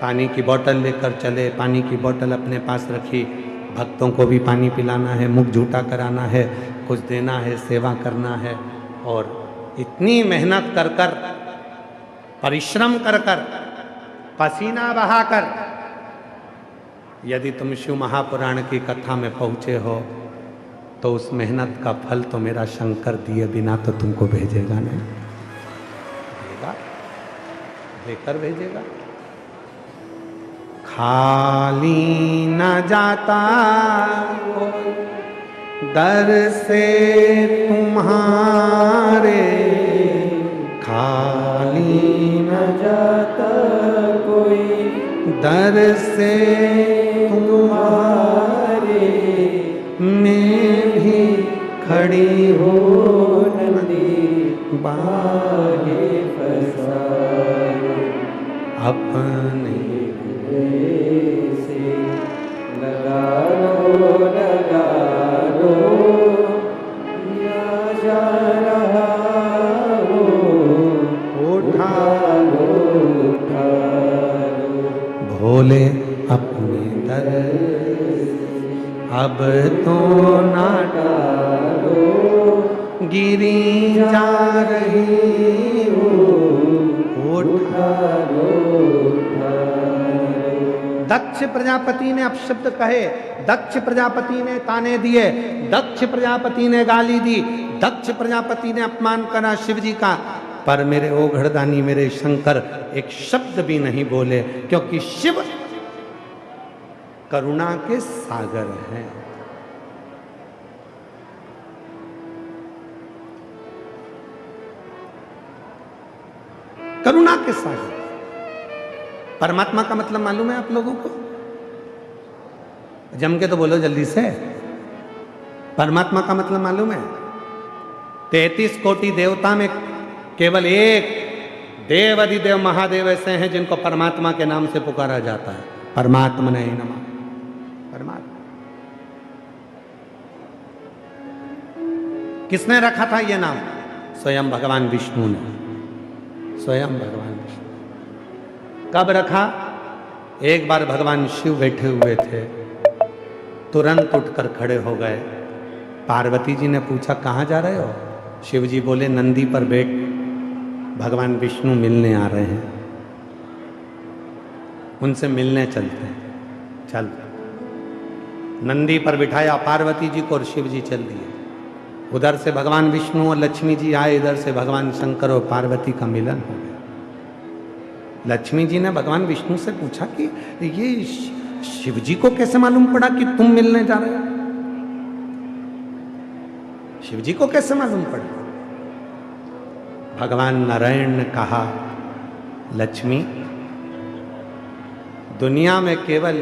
पानी की बोतल लेकर चले, पानी की बोतल अपने पास रखी, भक्तों को भी पानी पिलाना है, मुख झूठा कराना है, कुछ देना है, सेवा करना है। और इतनी मेहनत कर कर, परिश्रम कर कर, पसीना बहाकर यदि तुम शिव महापुराण की कथा में पहुँचे हो तो उस मेहनत का फल तो मेरा शंकर दिए बिना तो तुमको भेजेगा नहीं, भेजेगा, देकर भेजेगा। खाली न जाता दर से तुम्हारे, खाली न जाता कोई दर से तुम्हारे, मैं भी खड़ी हो नदी बागे फसाए, अपने से लगा लो या जा रहा हो, उठा लो भोले अपने दर, अब तो ना टालो, गिरी जा रही हो, उठा लो। दक्ष प्रजापति ने अपशब्द कहे, दक्ष प्रजापति ने ताने दिए, दक्ष प्रजापति ने गाली दी, दक्ष प्रजापति ने अपमान करा शिव जी का, पर मेरे ओघड़दानी मेरे शंकर एक शब्द भी नहीं बोले, क्योंकि शिव करुणा के सागर हैं। करुणा के सागर। परमात्मा का मतलब मालूम है आप लोगों को? जम के तो बोलो जल्दी से। परमात्मा का मतलब मालूम है? 33 कोटि देवता में केवल एक देव अधिदेव महादेव ऐसे हैं जिनको परमात्मा के नाम से पुकारा जाता है। परमात्मा नहीं नमः। परमात्मा किसने रखा था ये नाम? स्वयं भगवान विष्णु ने। स्वयं भगवान विष्णु। कब रखा? एक बार भगवान शिव बैठे हुए थे, तुरंत उठकर खड़े हो गए। पार्वती जी ने पूछा कहाँ जा रहे हो? शिव जी बोले नंदी पर बैठ, भगवान विष्णु मिलने आ रहे हैं, उनसे मिलने चलते हैं। चल, नंदी पर बिठाया पार्वती जी को और शिव जी चल दिए। उधर से भगवान विष्णु और लक्ष्मी जी आए, इधर से भगवान शंकर और पार्वती का मिलन हो गया। लक्ष्मी जी ने भगवान विष्णु से पूछा कि ये शिव जी को कैसे मालूम पड़ा कि तुम मिलने जा रहे हो? शिव जी को कैसे मालूम पड़ा? भगवान नारायण ने कहा, लक्ष्मी, दुनिया में केवल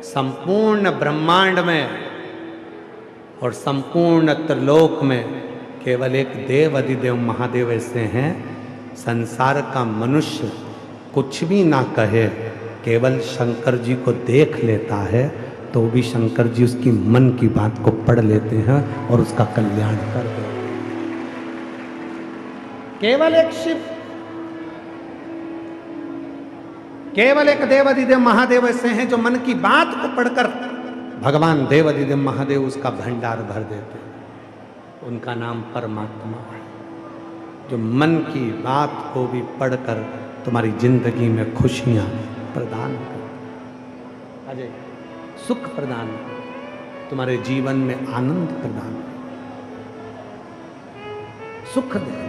संपूर्ण ब्रह्मांड में और संपूर्ण त्रिलोक में केवल एक देव अधिदेव महादेव ऐसे हैं, संसार का मनुष्य कुछ भी ना कहे, केवल शंकर जी को देख लेता है तो भी शंकर जी उसकी मन की बात को पढ़ लेते हैं और उसका कल्याण कर देते हैं। केवल एक शिव, केवल एक देव अधिदेव महादेव ऐसे हैं जो मन की बात को पढ़कर भगवान देव अधिदेव महादेव उसका भंडार भर देते हैं। उनका नाम परमात्मा है, जो मन की बात को भी पढ़कर तुम्हारी जिंदगी में खुशियां प्रदान कर, अजय सुख प्रदान, तुम्हारे जीवन में आनंद प्रदान, सुख दे।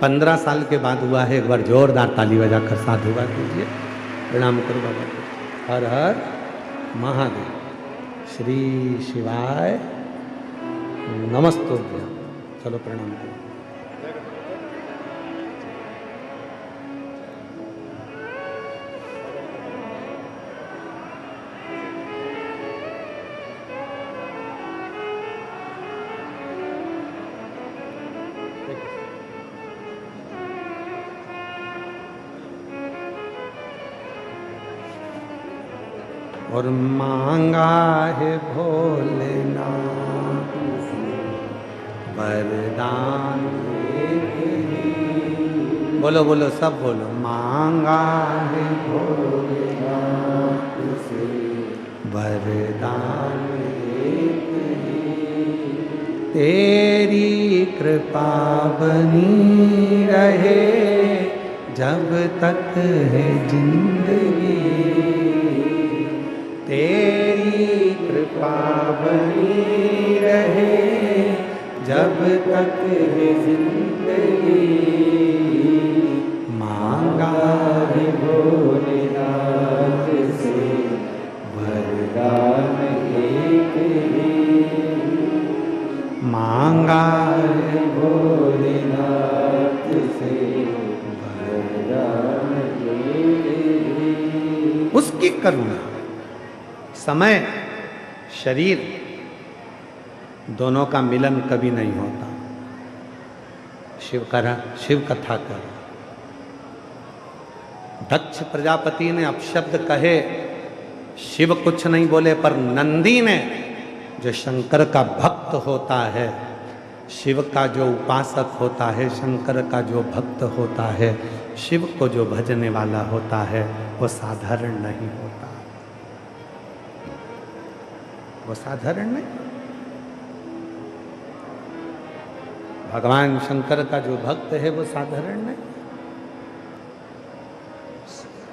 15 साल के बाद हुआ है। एक बार जोरदार ताली बजाकर साधुवाद कीजिए, प्रणाम करो बाबा को। हर हर महादेव, श्री शिवाय नमस्तुभ्यं। चलो प्रणाम करो। और मांगा है भोलेनाथ वरदान, बोलो बोलो सब बोलो, मांगा है भोलेनाथ से वरदान एक ही, तेरी कृपा बनी रहे जब तक है जिंदगी, तेरी कृपा बनी रहे जब तक है जिंदगी, मांगा है भोलेनाथ से वरदान एक ही, मांगा है भोलेनाथ से वरदान एक ही। उसकी करुणा, समय शरीर दोनों का मिलन कभी नहीं होता। शिव कथा कर, दक्ष प्रजापति ने अपशब्द कहे, शिव कुछ नहीं बोले, पर नंदी ने, जो शंकर का भक्त होता है, शिव का जो उपासक होता है, शंकर का जो भक्त होता है, शिव को जो भजने वाला होता है, वो साधारण नहीं होता। वो साधारण नहीं। भगवान शंकर का जो भक्त है वो साधारण नहीं,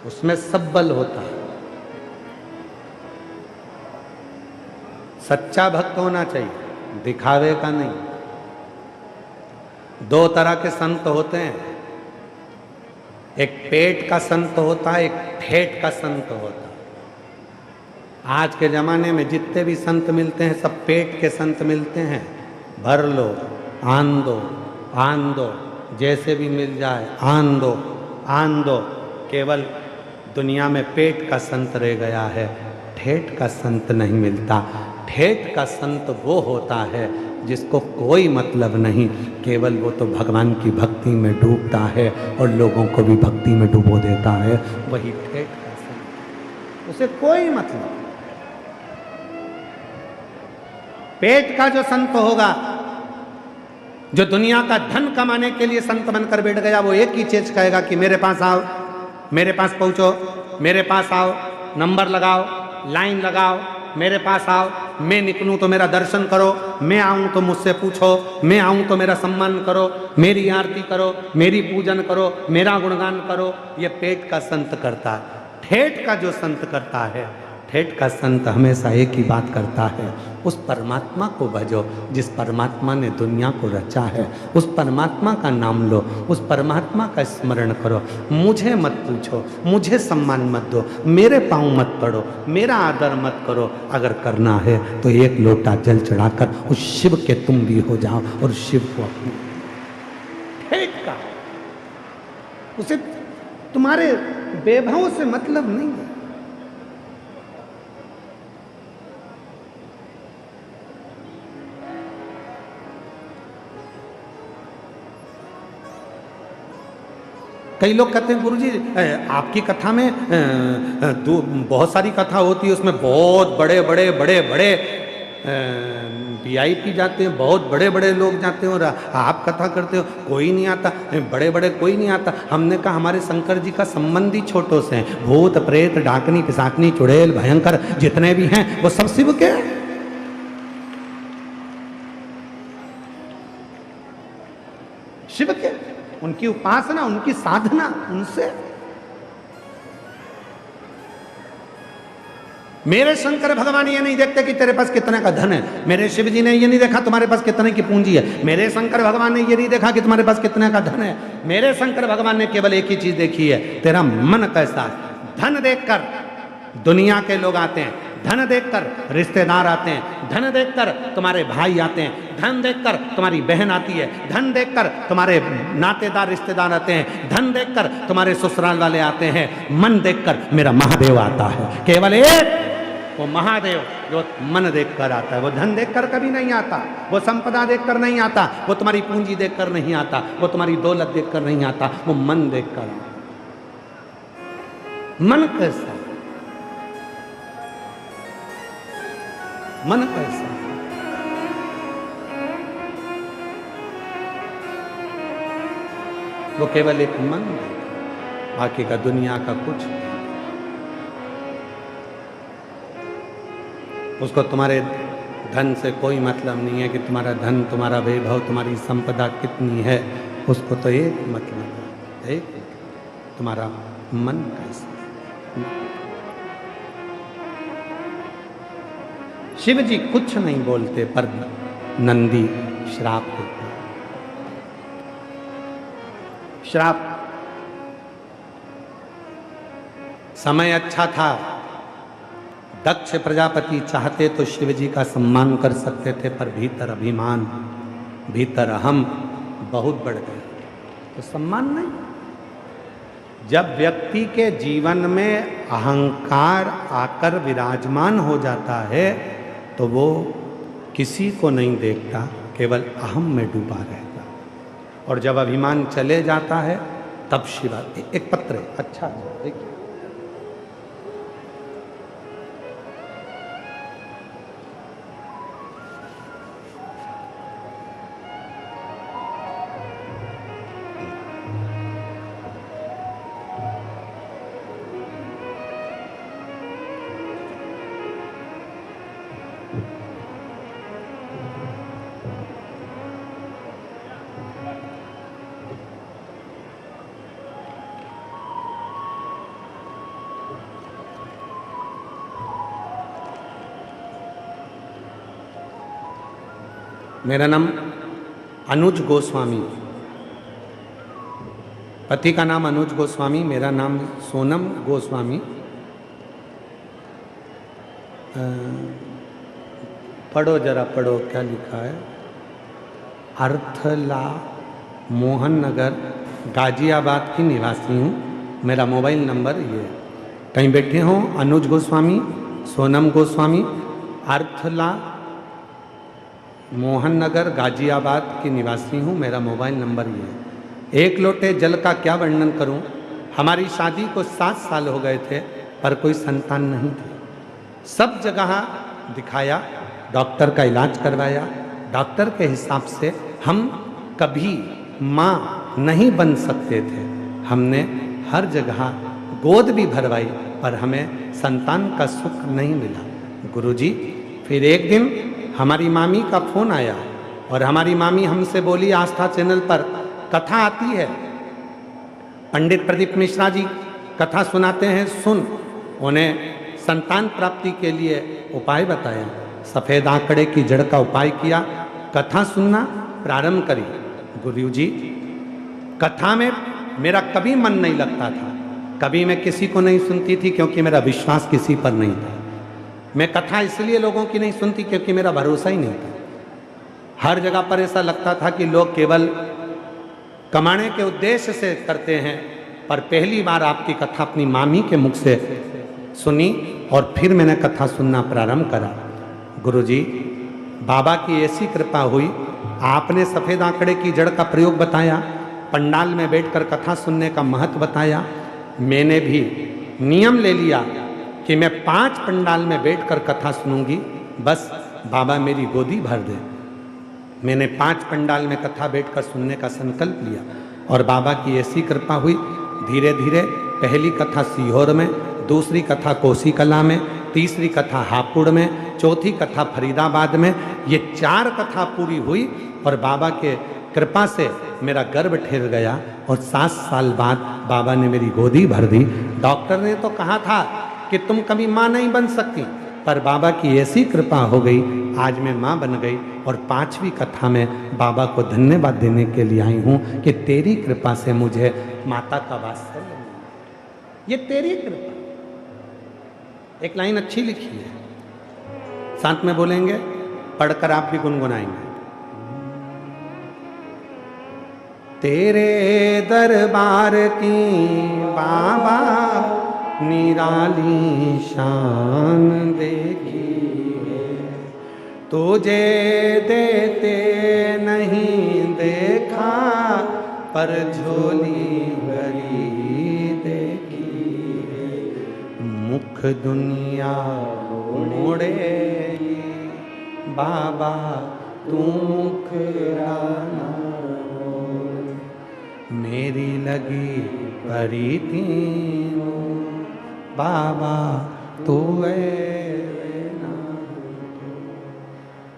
उसमें सब बल होता है। सच्चा भक्त होना चाहिए, दिखावे का नहीं। दो तरह के संत होते हैं, एक पेट का संत होता है, एक ठेठ का संत होता है। आज के ज़माने में जितने भी संत मिलते हैं सब पेट के संत मिलते हैं। भर लो, आन दो, आन दो, जैसे भी मिल जाए आन दो, आन दो। केवल दुनिया में पेट का संत रह गया है, ठेठ का संत नहीं मिलता। ठेठ का संत वो होता है जिसको कोई मतलब नहीं, केवल वो तो भगवान की भक्ति में डूबता है और लोगों को भी भक्ति में डुबो देता है, वही ठेठ का संत। उसे कोई मतलब। पेट का जो संत होगा, जो दुनिया का धन कमाने के लिए संत बनकर बैठ गया, वो एक ही चीज कहेगा कि मेरे पास आओ, मेरे पास पहुंचो, मेरे पास आओ, नंबर लगाओ, लाइन लगाओ, मेरे पास आओ, मैं निकलूं तो मेरा दर्शन करो, मैं आऊं तो मुझसे पूछो, मैं आऊं तो मेरा सम्मान करो, मेरी आरती करो, मेरी पूजन करो, मेरा गुणगान करो। ये पेट का संत करता है। ठेठ का जो संत करता है, ठेठ का संत हमेशा एक ही बात करता है, उस परमात्मा को भजो जिस परमात्मा ने दुनिया को रचा है। उस परमात्मा का नाम लो, उस परमात्मा का स्मरण करो। मुझे मत पूछो, मुझे सम्मान मत दो, मेरे पाँव मत पड़ो, मेरा आदर मत करो। अगर करना है तो एक लोटा जल चढ़ाकर उस शिव के तुम भी हो जाओ और शिव को अपने। ठेठ का उसे तुम्हारे वैभव से मतलब नहीं है। कई लोग कहते हैं गुरुजी आपकी कथा में बहुत सारी कथा होती है, उसमें बहुत बड़े बड़े बड़े बड़े VIP जाते हैं, बहुत बड़े बड़े लोग जाते हैं और आप कथा करते हो कोई नहीं आता, बड़े बड़े कोई नहीं आता। हमने कहा हमारे शंकर जी का संबंधी छोटों से हैं। भूत प्रेत डाकनी पिशाचनी चुड़ैल भयंकर जितने भी हैं वो सब शिव के हैं। शिव के, उनकी उपासना, उनकी साधना उनसे। मेरे शंकर भगवान ये नहीं देखते कि तेरे पास कितने का धन है, मेरे शिव जी ने ये नहीं देखा तुम्हारे पास कितने की पूंजी है, मेरे शंकर भगवान ने ये नहीं देखा कि तुम्हारे पास कितने का धन है। मेरे शंकर भगवान ने केवल एक ही चीज देखी है, तेरा मन कैसा है। धन देखकर दुनिया के लोग आते हैं, धन देखकर रिश्तेदार आते हैं, धन देखकर तुम्हारे भाई आते हैं, धन देखकर तुम्हारी बहन आती है, धन देखकर तुम्हारे नातेदार रिश्तेदार आते हैं, धन देखकर तुम्हारे ससुराल वाले आते हैं, मन देखकर मेरा महादेव आता है। केवल एक वो महादेव जो मन देखकर आता है, वो धन देखकर कभी नहीं आता, वो संपदा देखकर नहीं आता, वो तुम्हारी पूंजी देखकर नहीं आता, वो तुम्हारी दौलत देखकर नहीं आता, वो मन देखकर आता। मन कैसा, मन कैसा, वो केवल एक मन है, बाकी का दुनिया का कुछ। उसको तुम्हारे धन से कोई मतलब नहीं है कि तुम्हारा धन, तुम्हारा वैभव, तुम्हारी संपदा कितनी है। उसको तो एक मतलब है, एक तुम्हारा मन कैसा। शिव जी कुछ नहीं बोलते पर नंदी श्राप देते। श्राप। समय अच्छा था, दक्ष प्रजापति चाहते तो शिव जी का सम्मान कर सकते थे, पर भीतर अभिमान, भीतर अहम बहुत बढ़ गए तो सम्मान नहीं। जब व्यक्ति के जीवन में अहंकार आकर विराजमान हो जाता है तो वो किसी को नहीं देखता, केवल अहम में डूबा रहता। और जब अभिमान चले जाता है तब शिवा। एक पत्र है, अच्छा देखिए, मेरा नाम अनुज गोस्वामी, पति का नाम अनुज गोस्वामी, मेरा नाम सोनम गोस्वामी। पढ़ो जरा, पढ़ो क्या लिखा है। मोहन नगर गाजियाबाद की निवासी हूँ। मेरा मोबाइल नंबर ये है। कहीं बैठे हों अनुज गोस्वामी, सोनम गोस्वामी, अर्थला, मोहन नगर गाजियाबाद की निवासी हूँ। मेरा मोबाइल नंबर ये है। एक लोटे जल का क्या वर्णन करूँ। हमारी शादी को 7 साल हो गए थे पर कोई संतान नहीं थी। सब जगह दिखाया, डॉक्टर का इलाज करवाया। डॉक्टर के हिसाब से हम कभी माँ नहीं बन सकते थे। हमने हर जगह गोद भी भरवाई पर हमें संतान का सुख नहीं मिला। गुरुजी, फिर एक दिन हमारी मामी का फोन आया और हमारी मामी हमसे बोली, आस्था चैनल पर कथा आती है, पंडित प्रदीप मिश्रा जी कथा सुनाते हैं, सुन। उन्हें संतान प्राप्ति के लिए उपाय बताया। सफ़ेद आंकड़े की जड़ का उपाय किया, कथा सुनना प्रारंभ करी। गुरुजी, कथा में मेरा कभी मन नहीं लगता था। कभी मैं किसी को नहीं सुनती थी क्योंकि मेरा विश्वास किसी पर नहीं था। मैं कथा इसलिए लोगों की नहीं सुनती क्योंकि मेरा भरोसा ही नहीं था। हर जगह पर ऐसा लगता था कि लोग केवल कमाने के उद्देश्य से करते हैं। पर पहली बार आपकी कथा अपनी मामी के मुख से सुनी और फिर मैंने कथा सुनना प्रारंभ करा। गुरुजी, बाबा की ऐसी कृपा हुई, आपने सफ़ेद आंकड़े की जड़ का प्रयोग बताया, पंडाल में बैठकर कथा सुनने का महत्व बताया। मैंने भी नियम ले लिया कि मैं 5 पंडाल में बैठकर कथा सुनूंगी, बस बाबा मेरी गोदी भर दे। मैंने 5 पंडाल में कथा बैठकर सुनने का संकल्प लिया और बाबा की ऐसी कृपा हुई। धीरे धीरे पहली कथा सीहोर में, दूसरी कथा कोसी कला में, तीसरी कथा हापुड़ में, चौथी कथा फरीदाबाद में। ये 4 कथा पूरी हुई और बाबा के कृपा से मेरा गर्भ ठहर गया और 7 साल बाद बाबा ने मेरी गोदी भर दी। डॉक्टर ने तो कहा था कि तुम कभी माँ नहीं बन सकती, पर बाबा की ऐसी कृपा हो गई, आज मैं माँ बन गई। और 5वीं कथा में बाबा को धन्यवाद देने के लिए आई हूँ कि तेरी कृपा से मुझे माता का वात्सल्य मिला। ये तेरी कृपा। एक लाइन अच्छी लिखी है, साथ में बोलेंगे, पढ़कर आप भी गुनगुनाएंगे। तेरे दरबार की बाबा निराली शान देखी है, तुझे देते नहीं देखा पर झोली भरी देखी है। मुख दुनिया मोड़ेगी बाबा तू मुखराना, मेरी लगी परी तीनों बाबा तू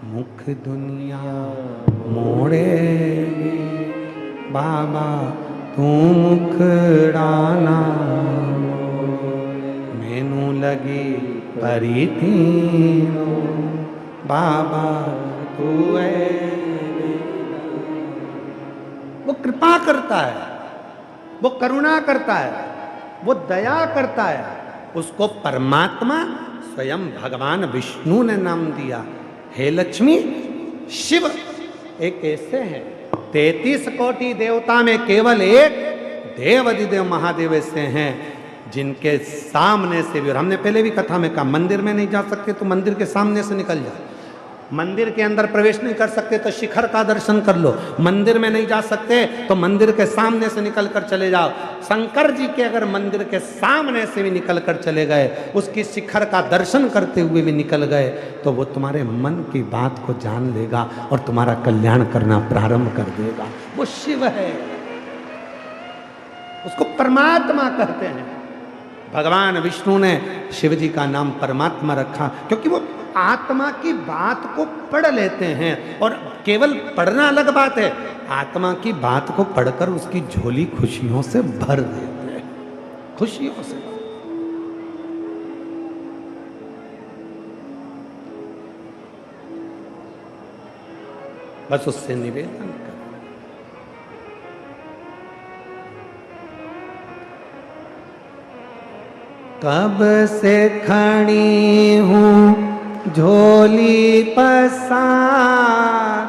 मुख दुनिया मोड़ेगी बाबा तू मुखड़ाना, मैनू लगी परी तीनों बाबा तू वो कृपा करता है, वो करुणा करता है, वो दया करता है। उसको परमात्मा स्वयं भगवान विष्णु ने नाम दिया। हे लक्ष्मी, शिव एक ऐसे हैं, 33 कोटि देवता में केवल एक देव अधिदेव महादेव ऐसे हैं जिनके सामने से भी, और हमने पहले भी कथा में कहा, मंदिर में नहीं जा सकते तो मंदिर के सामने से निकल जाओ, मंदिर के अंदर प्रवेश नहीं कर सकते तो शिखर का दर्शन कर लो, मंदिर में नहीं जा सकते तो मंदिर के सामने से निकल कर चले जाओ। शंकर जी के अगर मंदिर के सामने से भी निकल कर चले गए, उसकी शिखर का दर्शन करते हुए भी निकल गए, तो वो तुम्हारे मन की बात को जान लेगा और तुम्हारा कल्याण करना प्रारंभ कर देगा। वो शिव है, उसको परमात्मा कहते हैं। भगवान विष्णु ने शिव जी का नाम परमात्मा रखा क्योंकि वो आत्मा की बात को पढ़ लेते हैं। और केवल पढ़ना अलग बात है, आत्मा की बात को पढ़कर उसकी झोली खुशियों से भर देते हैं, खुशियों से। बस उससे निवेदन कर, कब से खड़ी हूँ झोली पसार,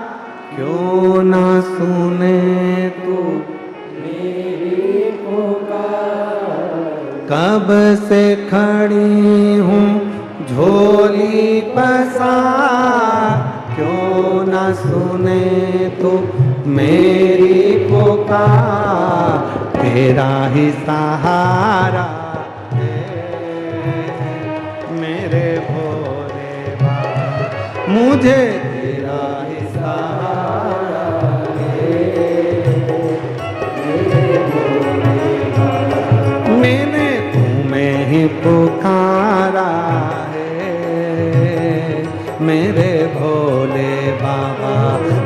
क्यों ना सुने तू कब से खड़ी हूँ झोली पसार, क्यों न सुने तो मेरी पुकार, तेरा ही सहारा मेरे भोले बाबा, मुझे तेरा ही सहारा मेरे भोले बाबा, मैंने तुम्हें ही पुकारा है मेरे